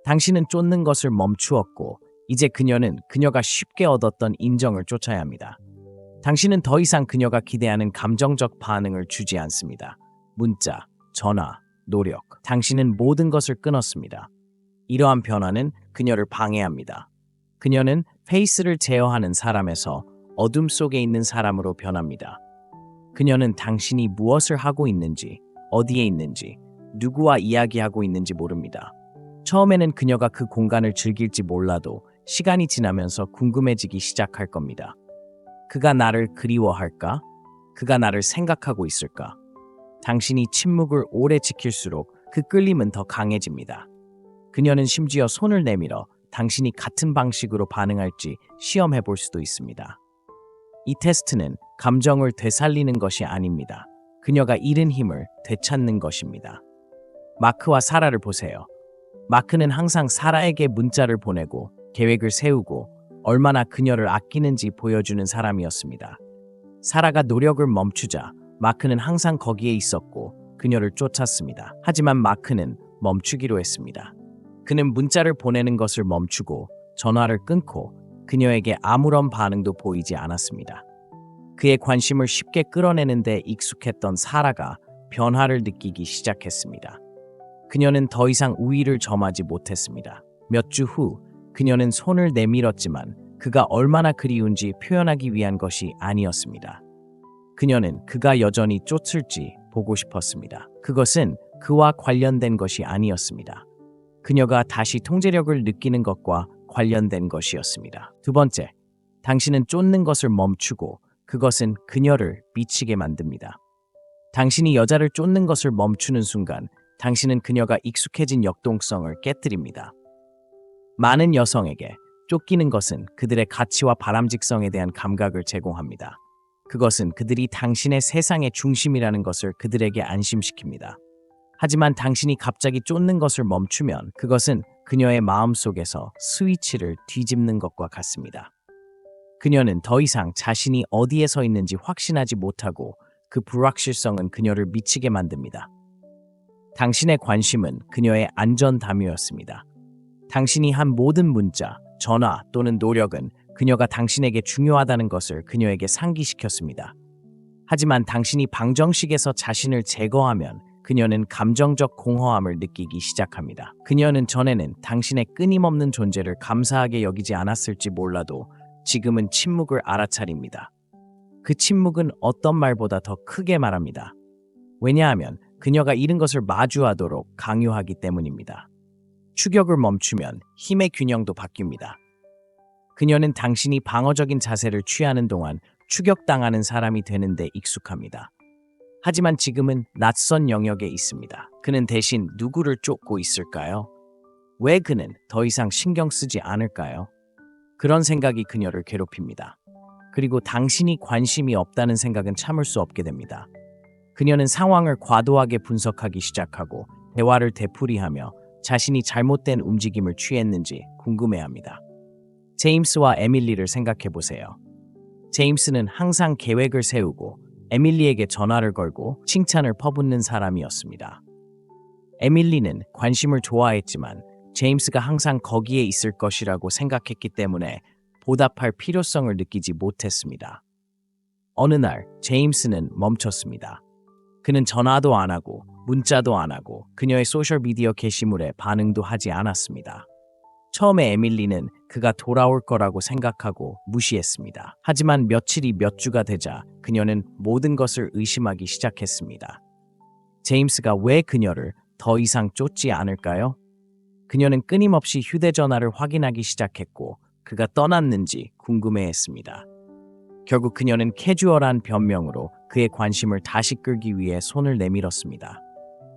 당신은 쫓는 것을 멈추었고 이제 그녀는 그녀가 쉽게 얻었던 인정을 쫓아야 합니다. 당신은 더 이상 그녀가 기대하는 감정적 반응을 주지 않습니다. 문자, 전화, 노력, 당신은 모든 것을 끊었습니다. 이러한 변화는 그녀를 방해합니다. 그녀는 페이스를 제어하는 사람에서 어둠 속에 있는 사람으로 변합니다. 그녀는 당신이 무엇을 하고 있는지, 어디에 있는지, 누구와 이야기하고 있는지 모릅니다. 처음에는 그녀가 그 공간을 즐길지 몰라도 시간이 지나면서 궁금해지기 시작할 겁니다. 그가 나를 그리워할까? 그가 나를 생각하고 있을까? 당신이 침묵을 오래 지킬수록 그 끌림은 더 강해집니다. 그녀는 심지어 손을 내밀어 당신이 같은 방식으로 반응할지 시험해 볼 수도 있습니다. 이 테스트는 감정을 되살리는 것이 아닙니다. 그녀가 잃은 힘을 되찾는 것입니다. 마크와 사라를 보세요. 마크는 항상 사라에게 문자를 보내고 계획을 세우고 얼마나 그녀를 아끼는지 보여주는 사람이었습니다. 사라가 노력을 멈추자 마크는 항상 거기에 있었고 그녀를 쫓았습니다. 하지만 마크는 멈추기로 했습니다. 그는 문자를 보내는 것을 멈추고 전화를 끊고 그녀에게 아무런 반응도 보이지 않았습니다. 그의 관심을 쉽게 끌어내는데 익숙했던 사라가 변화를 느끼기 시작했습니다. 그녀는 더 이상 우위를 점하지 못했습니다. 몇 주 후 그녀는 손을 내밀었지만 그가 얼마나 그리운지 표현하기 위한 것이 아니었습니다. 그녀는 그가 여전히 쫓을지 보고 싶었습니다. 그것은 그와 관련된 것이 아니었습니다. 그녀가 다시 통제력을 느끼는 것과 관련된 것이었습니다. 두 번째, 당신은 쫓는 것을 멈추고 그것은 그녀를 미치게 만듭니다. 당신이 여자를 쫓는 것을 멈추는 순간 당신은 그녀가 익숙해진 역동성을 깨뜨립니다. 많은 여성에게 쫓기는 것은 그들의 가치와 바람직성에 대한 감각을 제공합니다. 그것은 그들이 당신의 세상의 중심이라는 것을 그들에게 안심시킵니다. 하지만 당신이 갑자기 쫓는 것을 멈추면 그것은 그녀의 마음속에서 스위치를 뒤집는 것과 같습니다. 그녀는 더 이상 자신이 어디에 서 있는지 확신하지 못하고 그 불확실성은 그녀를 미치게 만듭니다. 당신의 관심은 그녀의 안전 담요였습니다. 당신이 한 모든 문자, 전화 또는 노력은 그녀가 당신에게 중요하다는 것을 그녀에게 상기시켰습니다. 하지만 당신이 방정식에서 자신을 제거하면 그녀는 감정적 공허함을 느끼기 시작합니다. 그녀는 전에는 당신의 끊임없는 존재를 감사하게 여기지 않았을지 몰라도 지금은 침묵을 알아차립니다. 그 침묵은 어떤 말보다 더 크게 말합니다. 왜냐하면 그녀가 잃은 것을 마주하도록 강요하기 때문입니다. 추격을 멈추면 힘의 균형도 바뀝니다. 그녀는 당신이 방어적인 자세를 취하는 동안 추격당하는 사람이 되는데 익숙합니다. 하지만 지금은 낯선 영역에 있습니다. 그는 대신 누구를 쫓고 있을까요? 왜 그는 더 이상 신경 쓰지 않을까요? 그런 생각이 그녀를 괴롭힙니다. 그리고 당신이 관심이 없다는 생각은 참을 수 없게 됩니다. 그녀는 상황을 과도하게 분석하기 시작하고 대화를 되풀이하며 자신이 잘못된 움직임을 취했는지 궁금해합니다. 제임스와 에밀리를 생각해 보세요. 제임스는 항상 계획을 세우고 에밀리에게 전화를 걸고 칭찬을 퍼붓는 사람이었습니다. 에밀리는 관심을 좋아했지만 제임스가 항상 거기에 있을 것이라고 생각했기 때문에 보답할 필요성을 느끼지 못했습니다. 어느 날 제임스는 멈췄습니다. 그는 전화도 안 하고 문자도 안 하고 그녀의 소셜미디어 게시물에 반응도 하지 않았습니다. 처음에 에밀리는 그가 돌아올 거라고 생각하고 무시했습니다. 하지만 며칠이 몇 주가 되자 그녀는 모든 것을 의심하기 시작했습니다. 제임스가 왜 그녀를 더 이상 쫓지 않을까요? 그녀는 끊임없이 휴대전화를 확인하기 시작했고 그가 떠났는지 궁금해했습니다. 결국 그녀는 캐주얼한 변명으로 그의 관심을 다시 끌기 위해 손을 내밀었습니다.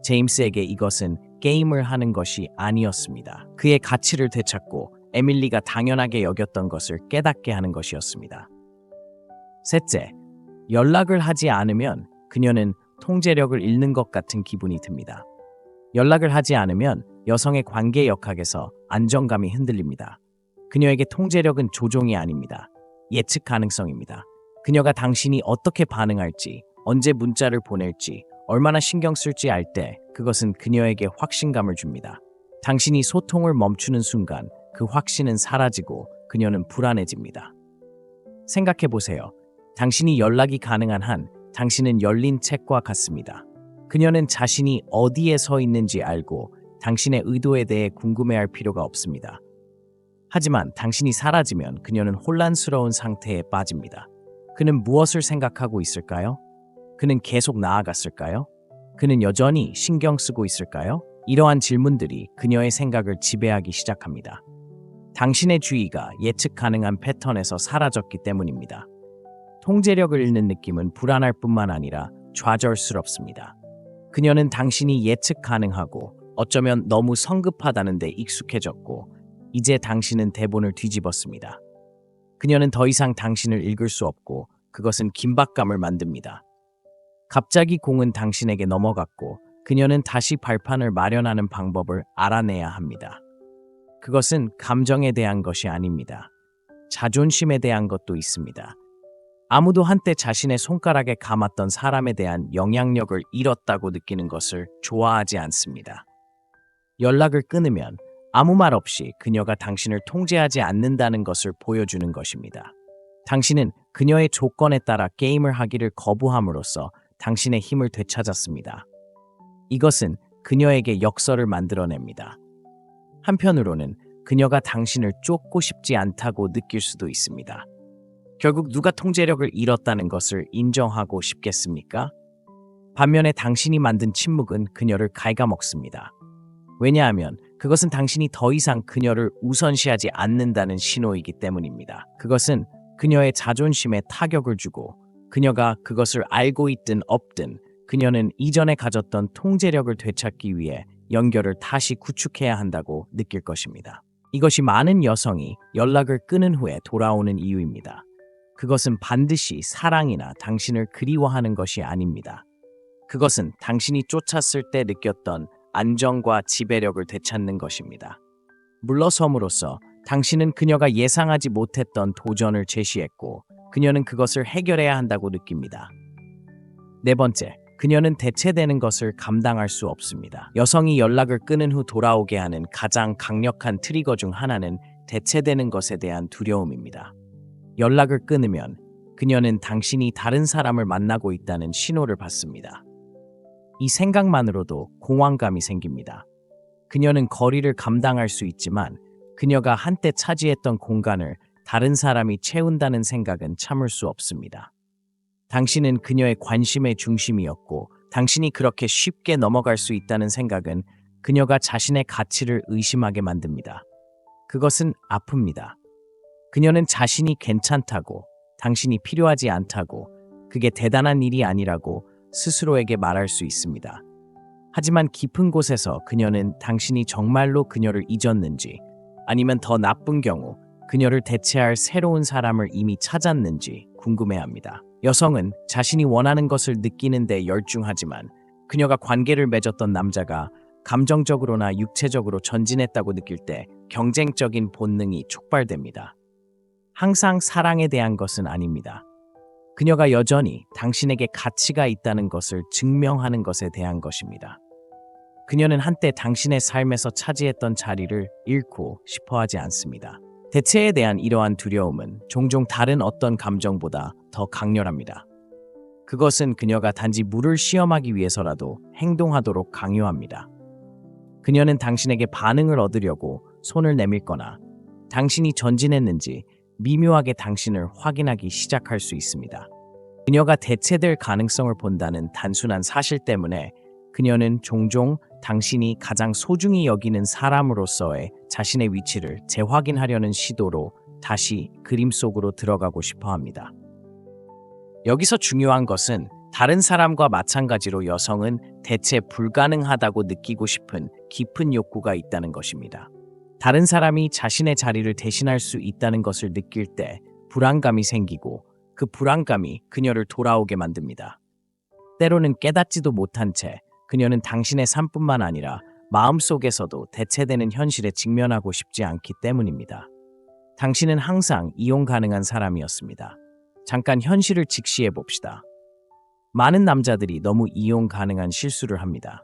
제임스에게 이것은 게임을 하는 것이 아니었습니다. 그의 가치를 되찾고 에밀리가 당연하게 여겼던 것을 깨닫게 하는 것이었습니다. 셋째, 연락을 하지 않으면 그녀는 통제력을 잃는 것 같은 기분이 듭니다. 연락을 하지 않으면 여성의 관계 역학에서 안정감이 흔들립니다. 그녀에게 통제력은 조종이 아닙니다. 예측 가능성입니다. 그녀가 당신이 어떻게 반응할지, 언제 문자를 보낼지, 얼마나 신경 쓸지 알 때 그것은 그녀에게 확신감을 줍니다. 당신이 소통을 멈추는 순간 그 확신은 사라지고 그녀는 불안해집니다. 생각해 보세요. 당신이 연락이 가능한 한 당신은 열린 책과 같습니다. 그녀는 자신이 어디에 서 있는지 알고 당신의 의도에 대해 궁금해할 필요가 없습니다. 하지만 당신이 사라지면 그녀는 혼란스러운 상태에 빠집니다. 그는 무엇을 생각하고 있을까요? 그는 계속 나아갔을까요? 그는 여전히 신경 쓰고 있을까요? 이러한 질문들이 그녀의 생각을 지배하기 시작합니다. 당신의 주의가 예측 가능한 패턴에서 사라졌기 때문입니다. 통제력을 잃는 느낌은 불안할 뿐만 아니라 좌절스럽습니다. 그녀는 당신이 예측 가능하고 어쩌면 너무 성급하다는 데 익숙해졌고 이제 당신은 대본을 뒤집었습니다. 그녀는 더 이상 당신을 읽을 수 없고 그것은 긴박감을 만듭니다. 갑자기 공은 당신에게 넘어갔고 그녀는 다시 발판을 마련하는 방법을 알아내야 합니다. 그것은 감정에 대한 것이 아닙니다. 자존심에 대한 것도 있습니다. 아무도 한때 자신의 손가락에 감았던 사람에 대한 영향력을 잃었다고 느끼는 것을 좋아하지 않습니다. 연락을 끊으면 아무 말 없이 그녀가 당신을 통제하지 않는다는 것을 보여주는 것입니다. 당신은 그녀의 조건에 따라 게임을 하기를 거부함으로써 당신의 힘을 되찾았습니다. 이것은 그녀에게 역설을 만들어냅니다. 한편으로는 그녀가 당신을 쫓고 싶지 않다고 느낄 수도 있습니다. 결국 누가 통제력을 잃었다는 것을 인정하고 싶겠습니까? 반면에 당신이 만든 침묵은 그녀를 갉아먹습니다. 왜냐하면 그것은 당신이 더 이상 그녀를 우선시하지 않는다는 신호이기 때문입니다. 그것은 그녀의 자존심에 타격을 주고 그녀가 그것을 알고 있든 없든 그녀는 이전에 가졌던 통제력을 되찾기 위해 연결을 다시 구축해야 한다고 느낄 것입니다. 이것이 많은 여성이 연락을 끊은 후에 돌아오는 이유입니다. 그것은 반드시 사랑이나 당신을 그리워하는 것이 아닙니다. 그것은 당신이 쫓았을 때 느꼈던 안정과 지배력을 되찾는 것입니다. 물러섬으로써 당신은 그녀가 예상하지 못했던 도전을 제시했고 그녀는 그것을 해결해야 한다고 느낍니다. 네 번째, 그녀는 대체되는 것을 감당할 수 없습니다. 여성이 연락을 끊은 후 돌아오게 하는 가장 강력한 트리거 중 하나는 대체되는 것에 대한 두려움입니다. 연락을 끊으면 그녀는 당신이 다른 사람을 만나고 있다는 신호를 받습니다. 이 생각만으로도 공황감이 생깁니다. 그녀는 거리를 감당할 수 있지만 그녀가 한때 차지했던 공간을 다른 사람이 채운다는 생각은 참을 수 없습니다. 당신은 그녀의 관심의 중심이었고 당신이 그렇게 쉽게 넘어갈 수 있다는 생각은 그녀가 자신의 가치를 의심하게 만듭니다. 그것은 아픕니다. 그녀는 자신이 괜찮다고, 당신이 필요하지 않다고, 그게 대단한 일이 아니라고 스스로에게 말할 수 있습니다. 하지만 깊은 곳에서 그녀는 당신이 정말로 그녀를 잊었는지 아니면 더 나쁜 경우 그녀를 대체할 새로운 사람을 이미 찾았는지 궁금해합니다. 여성은 자신이 원하는 것을 느끼는 데 열중하지만 그녀가 관계를 맺었던 남자가 감정적으로나 육체적으로 전진했다고 느낄 때 경쟁적인 본능이 촉발됩니다. 항상 사랑에 대한 것은 아닙니다. 그녀가 여전히 당신에게 가치가 있다는 것을 증명하는 것에 대한 것입니다. 그녀는 한때 당신의 삶에서 차지했던 자리를 잃고 싶어하지 않습니다. 대체에 대한 이러한 두려움은 종종 다른 어떤 감정보다 더 강렬합니다. 그것은 그녀가 단지 물을 시험하기 위해서라도 행동하도록 강요합니다. 그녀는 당신에게 반응을 얻으려고 손을 내밀거나 당신이 전진했는지 미묘하게 당신을 확인하기 시작할 수 있습니다. 그녀가 대체될 가능성을 본다는 단순한 사실 때문에 그녀는 종종 당신이 가장 소중히 여기는 사람으로서의 자신의 위치를 재확인하려는 시도로 다시 그림 속으로 들어가고 싶어 합니다. 여기서 중요한 것은 다른 사람과 마찬가지로 여성은 대체 불가능하다고 느끼고 싶은 깊은 욕구가 있다는 것입니다. 다른 사람이 자신의 자리를 대신할 수 있다는 것을 느낄 때 불안감이 생기고 그 불안감이 그녀를 돌아오게 만듭니다. 때로는 깨닫지도 못한 채 그녀는 당신의 삶뿐만 아니라 마음속에서도 대체되는 현실에 직면하고 싶지 않기 때문입니다. 당신은 항상 이용 가능한 사람이었습니다. 잠깐 현실을 직시해 봅시다. 많은 남자들이 너무 이용 가능한 실수를 합니다.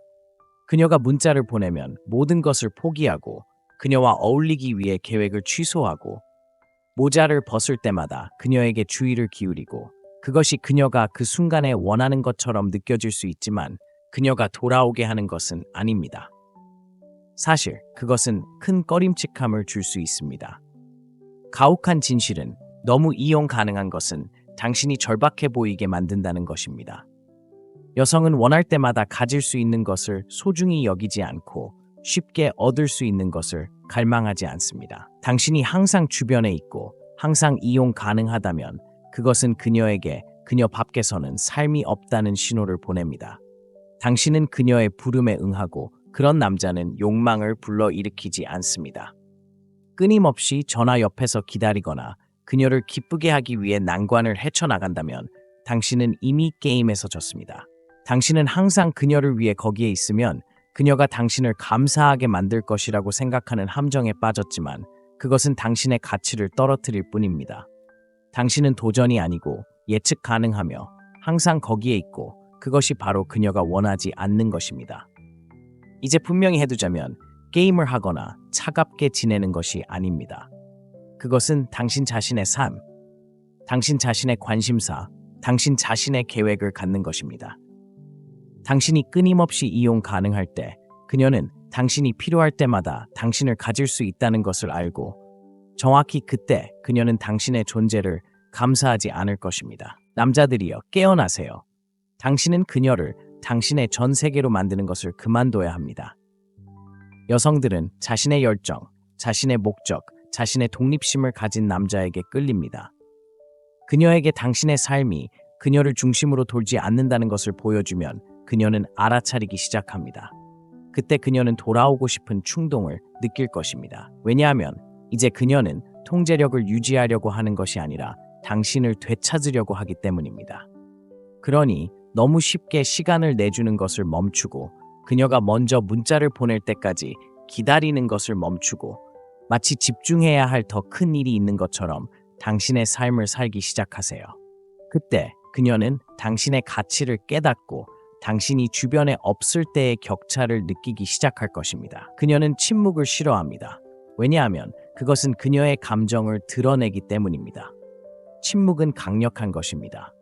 그녀가 문자를 보내면 모든 것을 포기하고 그녀와 어울리기 위해 계획을 취소하고 모자를 벗을 때마다 그녀에게 주의를 기울이고 그것이 그녀가 그 순간에 원하는 것처럼 느껴질 수 있지만 그녀가 돌아오게 하는 것은 아닙니다. 사실 그것은 큰 꺼림칙함을 줄 수 있습니다. 가혹한 진실은 너무 이용 가능한 것은 당신이 절박해 보이게 만든다는 것입니다. 여성은 원할 때마다 가질 수 있는 것을 소중히 여기지 않고 쉽게 얻을 수 있는 것을 갈망하지 않습니다. 당신이 항상 주변에 있고 항상 이용 가능하다면 그것은 그녀에게 그녀 밖에서는 삶이 없다는 신호를 보냅니다. 당신은 그녀의 부름에 응하고 그런 남자는 욕망을 불러일으키지 않습니다. 끊임없이 전화 옆에서 기다리거나 그녀를 기쁘게 하기 위해 난관을 헤쳐나간다면 당신은 이미 게임에서 졌습니다. 당신은 항상 그녀를 위해 거기에 있으면 그녀가 당신을 감사하게 만들 것이라고 생각하는 함정에 빠졌지만 그것은 당신의 가치를 떨어뜨릴 뿐입니다. 당신은 도전이 아니고 예측 가능하며 항상 거기에 있고 그것이 바로 그녀가 원하지 않는 것입니다. 이제 분명히 해두자면 게임을 하거나 차갑게 지내는 것이 아닙니다. 그것은 당신 자신의 삶, 당신 자신의 관심사, 당신 자신의 계획을 갖는 것입니다. 당신이 끊임없이 이용 가능할 때 그녀는 당신이 필요할 때마다 당신을 가질 수 있다는 것을 알고 정확히 그때 그녀는 당신의 존재를 감사하지 않을 것입니다. 남자들이여, 깨어나세요. 당신은 그녀를 당신의 전 세계로 만드는 것을 그만둬야 합니다. 여성들은 자신의 열정, 자신의 목적, 자신의 독립심을 가진 남자에게 끌립니다. 그녀에게 당신의 삶이 그녀를 중심으로 돌지 않는다는 것을 보여주면 그녀는 알아차리기 시작합니다. 그때 그녀는 돌아오고 싶은 충동을 느낄 것입니다. 왜냐하면 이제 그녀는 통제력을 유지하려고 하는 것이 아니라 당신을 되찾으려고 하기 때문입니다. 그러니 너무 쉽게 시간을 내주는 것을 멈추고 그녀가 먼저 문자를 보낼 때까지 기다리는 것을 멈추고 마치 집중해야 할 더 큰 일이 있는 것처럼 당신의 삶을 살기 시작하세요. 그때 그녀는 당신의 가치를 깨닫고 당신이 주변에 없을 때의 격차를 느끼기 시작할 것입니다. 그녀는 침묵을 싫어합니다. 왜냐하면 그것은 그녀의 감정을 드러내기 때문입니다. 침묵은 강력한 것입니다.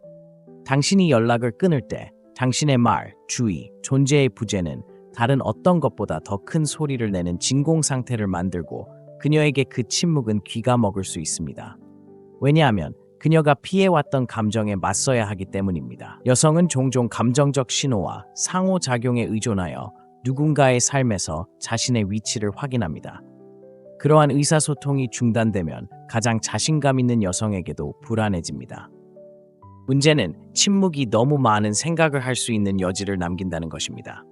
당신이 연락을 끊을 때 당신의 말, 주의, 존재의 부재는 다른 어떤 것보다 더 큰 소리를 내는 진공 상태를 만들고 그녀에게 그 침묵은 귀가 먹을 수 있습니다. 왜냐하면 그녀가 피해왔던 감정에 맞서야 하기 때문입니다. 여성은 종종 감정적 신호와 상호작용에 의존하여 누군가의 삶에서 자신의 위치를 확인합니다. 그러한 의사소통이 중단되면 가장 자신감 있는 여성에게도 불안해집니다. 문제는 침묵이 너무 많은 생각을 할 수 있는 여지를 남긴다는 것입니다.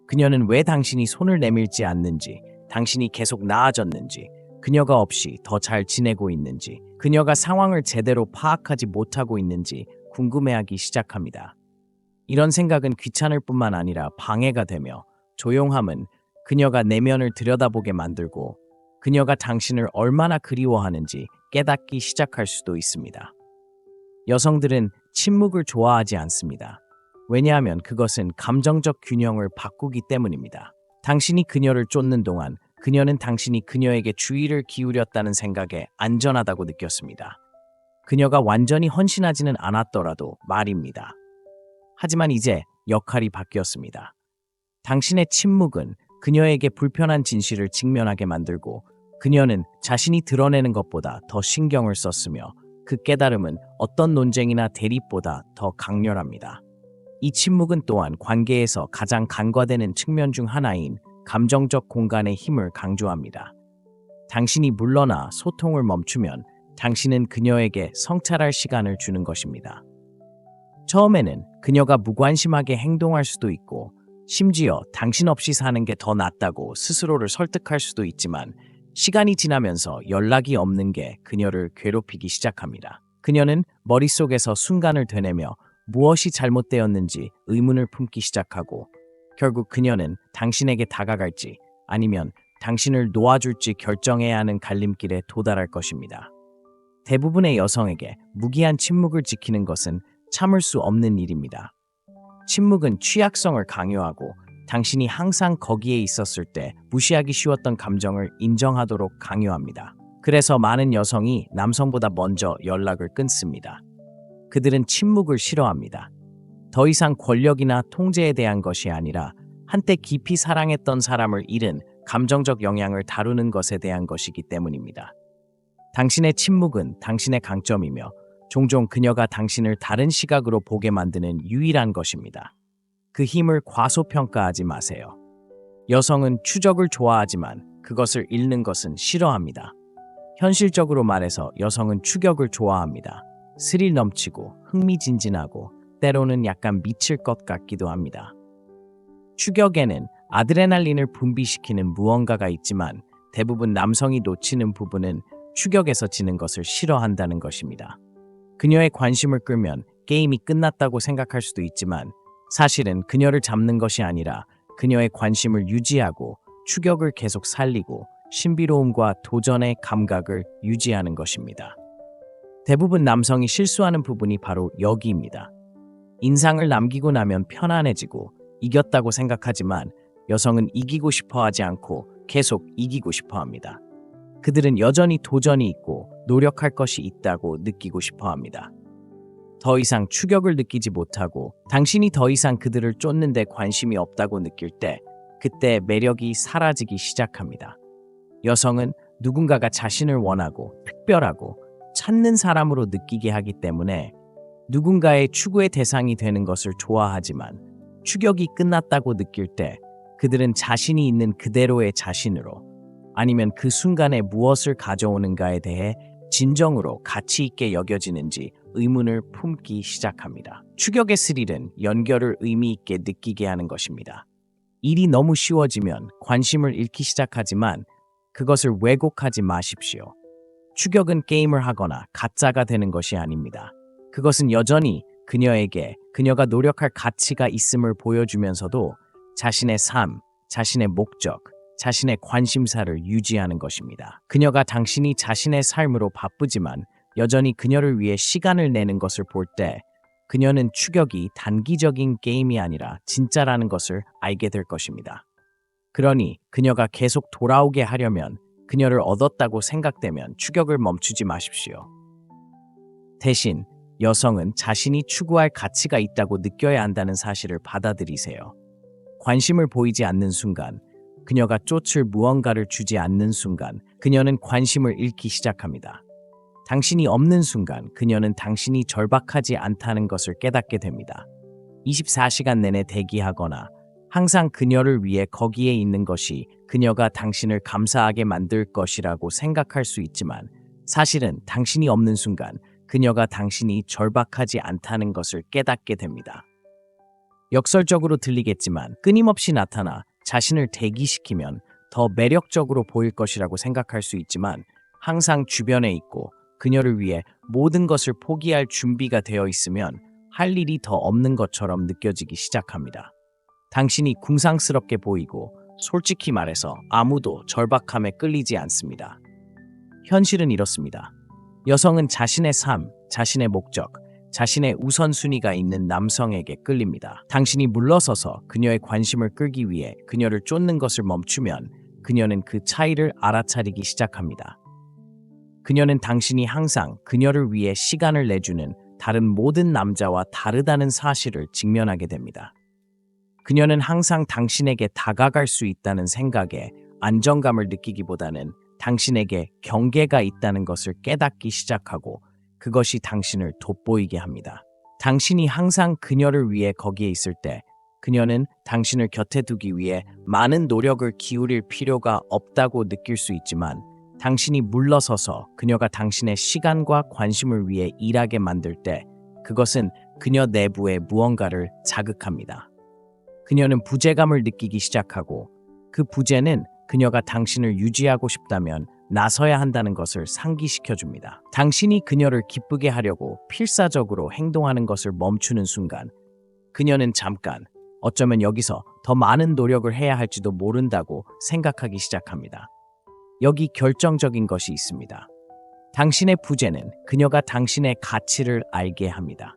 그녀는 왜 당신이 손을 내밀지 않는지, 당신이 계속 나아졌는지, 그녀가 없이 더 잘 지내고 있는지, 그녀가 상황을 제대로 파악하지 못하고 있는지 궁금해하기 시작합니다. 이런 생각은 귀찮을 뿐만 아니라 방해가 되며 조용함은 그녀가 내면을 들여다보게 만들고 그녀가 당신을 얼마나 그리워하는지 깨닫기 시작할 수도 있습니다. 여성들은 침묵을 좋아하지 않습니다. 왜냐하면 그것은 감정적 균형을 바꾸기 때문입니다. 당신이 그녀를 쫓는 동안 그녀는 당신이 그녀에게 주의를 기울였다는 생각에 안전하다고 느꼈습니다. 그녀가 완전히 헌신하지는 않았더라도 말입니다. 하지만 이제 역할이 바뀌었습니다. 당신의 침묵은 그녀에게 불편한 진실을 직면하게 만들고 그녀는 자신이 드러내는 것보다 더 신경을 썼으며 그 깨달음은 어떤 논쟁이나 대립보다 더 강렬합니다. 이 침묵은 또한 관계에서 가장 간과되는 측면 중 하나인 감정적 공간의 힘을 강조합니다. 당신이 물러나 소통을 멈추면 당신은 그녀에게 성찰할 시간을 주는 것입니다. 처음에는 그녀가 무관심하게 행동할 수도 있고 심지어 당신 없이 사는 게 더 낫다고 스스로를 설득할 수도 있지만 시간이 지나면서 연락이 없는 게 그녀를 괴롭히기 시작합니다. 그녀는 머릿속에서 순간을 되뇌며 무엇이 잘못되었는지 의문을 품기 시작하고 결국 그녀는 당신에게 다가갈지 아니면 당신을 놓아줄지 결정해야 하는 갈림길에 도달할 것입니다. 대부분의 여성에게 무기한 침묵을 지키는 것은 참을 수 없는 일입니다. 침묵은 취약성을 강요하고 당신이 항상 거기에 있었을 때 무시하기 쉬웠던 감정을 인정하도록 강요합니다. 그래서 많은 여성이 남성보다 먼저 연락을 끊습니다. 그들은 침묵을 싫어합니다. 더 이상 권력이나 통제에 대한 것이 아니라 한때 깊이 사랑했던 사람을 잃은 감정적 영향을 다루는 것에 대한 것이기 때문입니다. 당신의 침묵은 당신의 강점이며 종종 그녀가 당신을 다른 시각으로 보게 만드는 유일한 것입니다. 그 힘을 과소평가하지 마세요. 여성은 추적을 좋아하지만 그것을 잃는 것은 싫어합니다. 현실적으로 말해서 여성은 추격을 좋아합니다. 스릴 넘치고 흥미진진하고 때로는 약간 미칠 것 같기도 합니다. 추격에는 아드레날린을 분비시키는 무언가가 있지만 대부분 남성이 놓치는 부분은 추격에서 지는 것을 싫어한다는 것입니다. 그녀의 관심을 끌면 게임이 끝났다고 생각할 수도 있지만 사실은 그녀를 잡는 것이 아니라 그녀의 관심을 유지하고 추격을 계속 살리고 신비로움과 도전의 감각을 유지하는 것입니다. 대부분 남성이 실수하는 부분이 바로 여기입니다. 인상을 남기고 나면 편안해지고 이겼다고 생각하지만 여성은 이기고 싶어 하지 않고 계속 이기고 싶어 합니다. 그들은 여전히 도전이 있고 노력할 것이 있다고 느끼고 싶어 합니다. 더 이상 추격을 느끼지 못하고 당신이 더 이상 그들을 쫓는 데 관심이 없다고 느낄 때 그때 매력이 사라지기 시작합니다. 여성은 누군가가 자신을 원하고 특별하고 찾는 사람으로 느끼게 하기 때문에 누군가의 추구의 대상이 되는 것을 좋아하지만 추격이 끝났다고 느낄 때 그들은 자신이 있는 그대로의 자신으로 아니면 그 순간에 무엇을 가져오는가에 대해 진정으로 가치 있게 여겨지는지 의문을 품기 시작합니다. 추격의 스릴은 연결을 의미 있게 느끼게 하는 것입니다. 일이 너무 쉬워지면 관심을 잃기 시작하지만 그것을 왜곡하지 마십시오. 추격은 게임을 하거나 가짜가 되는 것이 아닙니다. 그것은 여전히 그녀에게 그녀가 노력할 가치가 있음을 보여주면서도 자신의 삶, 자신의 목적, 자신의 관심사를 유지하는 것입니다. 그녀가 당신이 자신의 삶으로 바쁘지만 여전히 그녀를 위해 시간을 내는 것을 볼 때 그녀는 추격이 단기적인 게임이 아니라 진짜라는 것을 알게 될 것입니다. 그러니 그녀가 계속 돌아오게 하려면 그녀를 얻었다고 생각되면 추격을 멈추지 마십시오. 대신 여성은 자신이 추구할 가치가 있다고 느껴야 한다는 사실을 받아들이세요. 관심을 보이지 않는 순간, 그녀가 쫓을 무언가를 주지 않는 순간 그녀는 관심을 잃기 시작합니다. 당신이 없는 순간 그녀는 당신이 절박하지 않다는 것을 깨닫게 됩니다. 24시간 내내 대기하거나 항상 그녀를 위해 거기에 있는 것이 그녀가 당신을 감사하게 만들 것이라고 생각할 수 있지만 사실은 당신이 없는 순간 그녀가 당신이 절박하지 않다는 것을 깨닫게 됩니다. 역설적으로 들리겠지만 끊임없이 나타나 자신을 대기시키면 더 매력적으로 보일 것이라고 생각할 수 있지만 항상 주변에 있고 그녀를 위해 모든 것을 포기할 준비가 되어 있으면 할 일이 더 없는 것처럼 느껴지기 시작합니다. 당신이 궁상스럽게 보이고 솔직히 말해서 아무도 절박함에 끌리지 않습니다. 현실은 이렇습니다. 여성은 자신의 삶, 자신의 목적, 자신의 우선순위가 있는 남성에게 끌립니다. 당신이 물러서서 그녀의 관심을 끌기 위해 그녀를 쫓는 것을 멈추면 그녀는 그 차이를 알아차리기 시작합니다. 그녀는 당신이 항상 그녀를 위해 시간을 내주는 다른 모든 남자와 다르다는 사실을 직면하게 됩니다. 그녀는 항상 당신에게 다가갈 수 있다는 생각에 안정감을 느끼기보다는 당신에게 경계가 있다는 것을 깨닫기 시작하고 그것이 당신을 돋보이게 합니다. 당신이 항상 그녀를 위해 거기에 있을 때 그녀는 당신을 곁에 두기 위해 많은 노력을 기울일 필요가 없다고 느낄 수 있지만 당신이 물러서서 그녀가 당신의 시간과 관심을 위해 일하게 만들 때 그것은 그녀 내부의 무언가를 자극합니다. 그녀는 부재감을 느끼기 시작하고 그 부재는 그녀가 당신을 유지하고 싶다면 나서야 한다는 것을 상기시켜줍니다. 당신이 그녀를 기쁘게 하려고 필사적으로 행동하는 것을 멈추는 순간 그녀는 잠깐 어쩌면 여기서 더 많은 노력을 해야 할지도 모른다고 생각하기 시작합니다. 여기 결정적인 것이 있습니다. 당신의 부재는 그녀가 당신의 가치를 알게 합니다.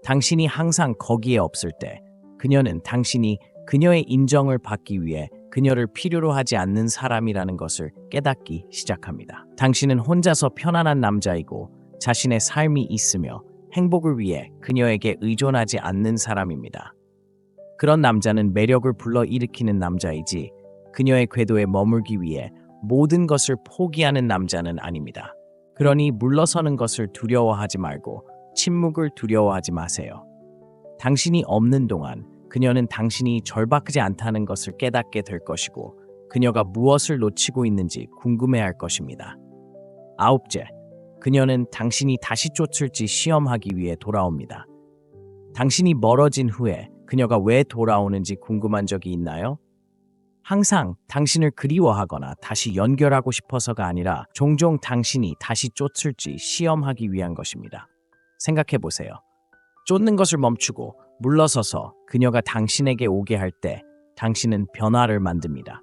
당신이 항상 거기에 없을 때 그녀는 당신이 그녀의 인정을 받기 위해 그녀를 필요로 하지 않는 사람이라는 것을 깨닫기 시작합니다. 당신은 혼자서 편안한 남자이고 자신의 삶이 있으며 행복을 위해 그녀에게 의존하지 않는 사람입니다. 그런 남자는 매력을 불러일으키는 남자이지 그녀의 궤도에 머물기 위해 모든 것을 포기하는 남자는 아닙니다. 그러니 물러서는 것을 두려워하지 말고 침묵을 두려워하지 마세요. 당신이 없는 동안 그녀는 당신이 절박하지 않다는 것을 깨닫게 될 것이고 그녀가 무엇을 놓치고 있는지 궁금해할 것입니다. 아홉째, 그녀는 당신이 다시 쫓을지 시험하기 위해 돌아옵니다. 당신이 멀어진 후에 그녀가 왜 돌아오는지 궁금한 적이 있나요? 항상 당신을 그리워하거나 다시 연결하고 싶어서가 아니라 종종 당신이 다시 쫓을지 시험하기 위한 것입니다. 생각해 보세요. 쫓는 것을 멈추고 물러서서 그녀가 당신에게 오게 할 때 당신은 변화를 만듭니다.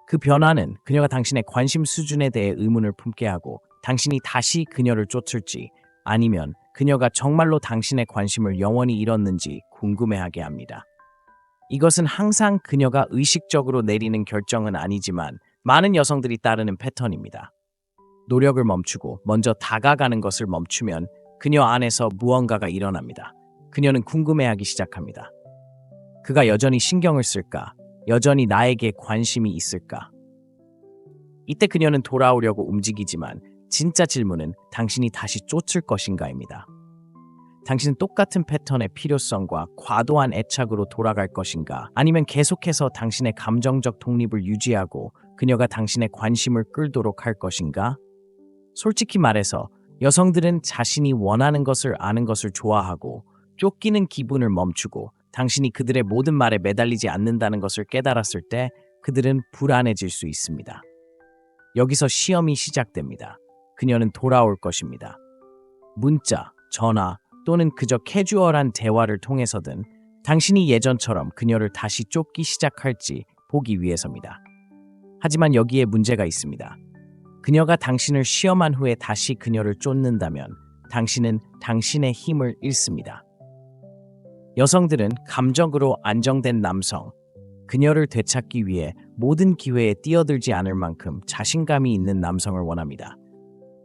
그 변화는 그녀가 당신의 관심 수준에 대해 의문을 품게 하고 당신이 다시 그녀를 쫓을지 아니면 그녀가 정말로 당신의 관심을 영원히 잃었는지 궁금해하게 합니다. 이것은 항상 그녀가 의식적으로 내리는 결정은 아니지만 많은 여성들이 따르는 패턴입니다. 노력을 멈추고 먼저 다가가는 것을 멈추면 그녀 안에서 무언가가 일어납니다. 그녀는 궁금해하기 시작합니다. 그가 여전히 신경을 쓸까? 여전히 나에게 관심이 있을까? 이때 그녀는 돌아오려고 움직이지만 진짜 질문은 당신이 다시 쫓을 것인가입니다. 당신은 똑같은 패턴의 필요성과 과도한 애착으로 돌아갈 것인가? 아니면 계속해서 당신의 감정적 독립을 유지하고 그녀가 당신의 관심을 끌도록 할 것인가? 솔직히 말해서 여성들은 자신이 원하는 것을 아는 것을 좋아하고 쫓기는 기분을 멈추고 당신이 그들의 모든 말에 매달리지 않는다는 것을 깨달았을 때 그들은 불안해질 수 있습니다. 여기서 시험이 시작됩니다. 그녀는 돌아올 것입니다. 문자, 전화 또는 그저 캐주얼한 대화를 통해서든 당신이 예전처럼 그녀를 다시 쫓기 시작할지 보기 위해서입니다. 하지만 여기에 문제가 있습니다. 그녀가 당신을 시험한 후에 다시 그녀를 쫓는다면 당신은 당신의 힘을 잃습니다. 여성들은 감정으로 안정된 남성, 그녀를 되찾기 위해 모든 기회에 뛰어들지 않을 만큼 자신감이 있는 남성을 원합니다.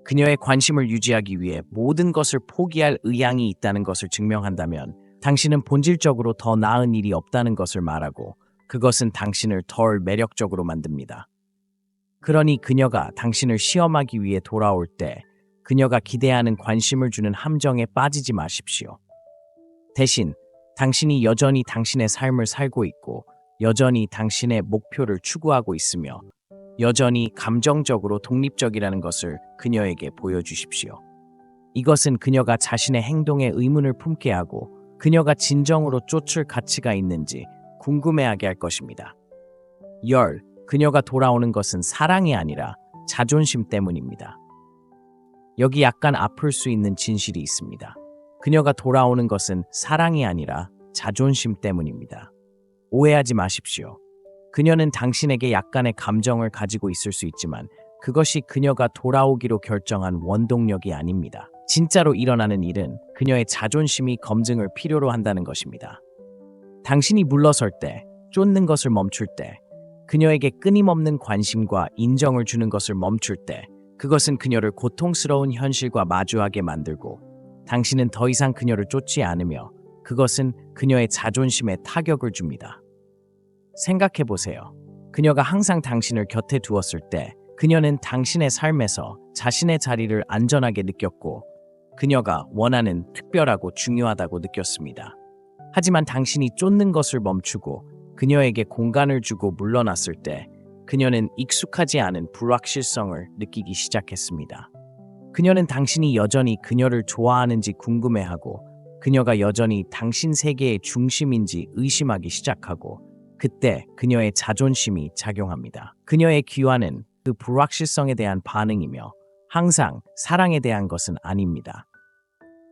그녀의 관심을 유지하기 위해 모든 것을 포기할 의향이 있다는 것을 증명한다면 당신은 본질적으로 더 나은 일이 없다는 것을 말하고 그것은 당신을 덜 매력적으로 만듭니다. 그러니 그녀가 당신을 시험하기 위해 돌아올 때 그녀가 기대하는 관심을 주는 함정에 빠지지 마십시오. 대신 당신이 여전히 당신의 삶을 살고 있고 여전히 당신의 목표를 추구하고 있으며 여전히 감정적으로 독립적이라는 것을 그녀에게 보여주십시오. 이것은 그녀가 자신의 행동에 의문을 품게 하고 그녀가 진정으로 쫓을 가치가 있는지 궁금해하게 할 것입니다. 그녀가 돌아오는 것은 사랑이 아니라 자존심 때문입니다. 여기 약간 아플 수 있는 진실이 있습니다. 그녀가 돌아오는 것은 사랑이 아니라 자존심 때문입니다. 오해하지 마십시오. 그녀는 당신에게 약간의 감정을 가지고 있을 수 있지만 그것이 그녀가 돌아오기로 결정한 원동력이 아닙니다. 진짜로 일어나는 일은 그녀의 자존심이 검증을 필요로 한다는 것입니다. 당신이 물러설 때, 쫓는 것을 멈출 때, 그녀에게 끊임없는 관심과 인정을 주는 것을 멈출 때, 그것은 그녀를 고통스러운 현실과 마주하게 만들고 당신은 더 이상 그녀를 쫓지 않으며 그것은 그녀의 자존심에 타격을 줍니다. 생각해보세요. 그녀가 항상 당신을 곁에 두었을 때 그녀는 당신의 삶에서 자신의 자리를 안전하게 느꼈고 그녀가 원하는 특별하고 중요하다고 느꼈습니다. 하지만 당신이 쫓는 것을 멈추고 그녀에게 공간을 주고 물러났을 때 그녀는 익숙하지 않은 불확실성을 느끼기 시작했습니다. 그녀는 당신이 여전히 그녀를 좋아하는지 궁금해하고 그녀가 여전히 당신 세계의 중심인지 의심하기 시작하고 그때 그녀의 자존심이 작용합니다. 그녀의 귀환은 그 불확실성에 대한 반응이며 항상 사랑에 대한 것은 아닙니다.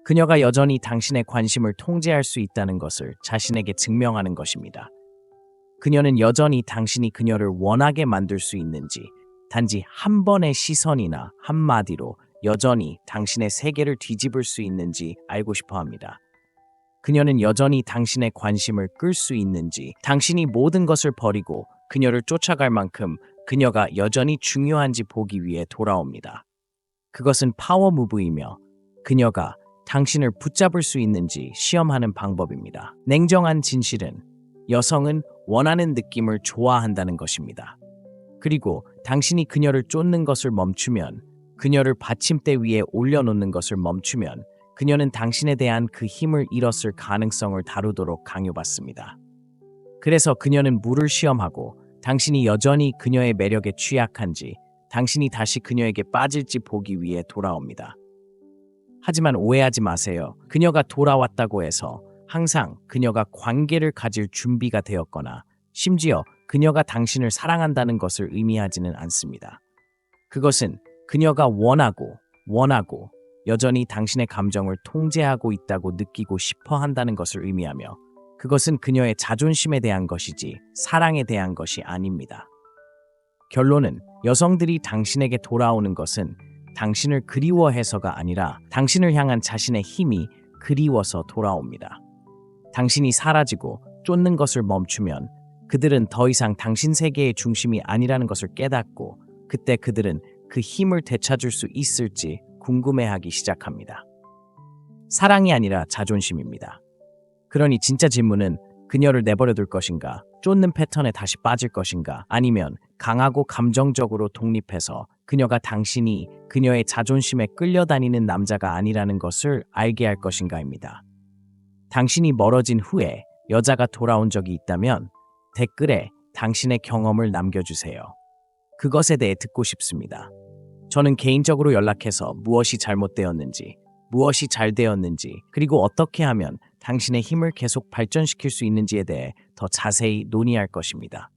그녀가 여전히 당신의 관심을 통제할 수 있다는 것을 자신에게 증명하는 것입니다. 그녀는 여전히 당신이 그녀를 원하게 만들 수 있는지 단지 한 번의 시선이나 한마디로 여전히 당신의 세계를 뒤집을 수 있는지 알고 싶어 합니다. 그녀는 여전히 당신의 관심을 끌 수 있는지 당신이 모든 것을 버리고 그녀를 쫓아갈 만큼 그녀가 여전히 중요한지 보기 위해 돌아옵니다. 그것은 파워 무브이며 그녀가 당신을 붙잡을 수 있는지 시험하는 방법입니다. 냉정한 진실은 여성은 원하는 느낌을 좋아한다는 것입니다. 그리고 당신이 그녀를 쫓는 것을 멈추면 그녀를 받침대 위에 올려놓는 것을 멈추면 그녀는 당신에 대한 그 힘을 잃었을 가능성을 다루도록 강요받습니다. 그래서 그녀는 물을 시험하고 당신이 여전히 그녀의 매력에 취약한지 당신이 다시 그녀에게 빠질지 보기 위해 돌아옵니다. 하지만 오해하지 마세요. 그녀가 돌아왔다고 해서 항상 그녀가 관계를 가질 준비가 되었거나 심지어 그녀가 당신을 사랑한다는 것을 의미하지는 않습니다. 그것은 그녀가 원하고 여전히 당신의 감정을 통제하고 있다고 느끼고 싶어 한다는 것을 의미하며 그것은 그녀의 자존심에 대한 것이지 사랑에 대한 것이 아닙니다. 결론은 여성들이 당신에게 돌아오는 것은 당신을 그리워해서가 아니라 당신을 향한 자신의 힘이 그리워서 돌아옵니다. 당신이 사라지고 쫓는 것을 멈추면 그들은 더 이상 당신 세계의 중심이 아니라는 것을 깨닫고 그때 그들은 그 힘을 되찾을 수 있을지 궁금해하기 시작합니다. 사랑이 아니라 자존심입니다. 그러니 진짜 질문은 그녀를 내버려 둘 것인가, 쫓는 패턴에 다시 빠질 것인가, 아니면 강하고 감정적으로 독립해서 그녀가 당신이 그녀의 자존심에 끌려다니는 남자가 아니라는 것을 알게 할 것인가입니다. 당신이 멀어진 후에 여자가 돌아온 적이 있다면 댓글에 당신의 경험을 남겨주세요. 그것에 대해 듣고 싶습니다. 저는 개인적으로 연락해서 무엇이 잘못되었는지, 무엇이 잘 되었는지, 그리고 어떻게 하면 당신의 힘을 계속 발전시킬 수 있는지에 대해 더 자세히 논의할 것입니다.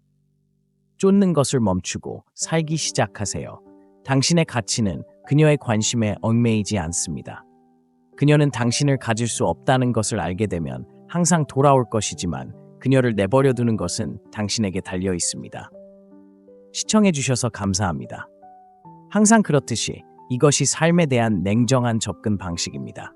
쫓는 것을 멈추고 살기 시작하세요. 당신의 가치는 그녀의 관심에 얽매이지 않습니다. 그녀는 당신을 가질 수 없다는 것을 알게 되면 항상 돌아올 것이지만 그녀를 내버려 두는 것은 당신에게 달려 있습니다. 시청해주셔서 감사합니다. 항상 그렇듯이 이것이 삶에 대한 냉정한 접근 방식입니다.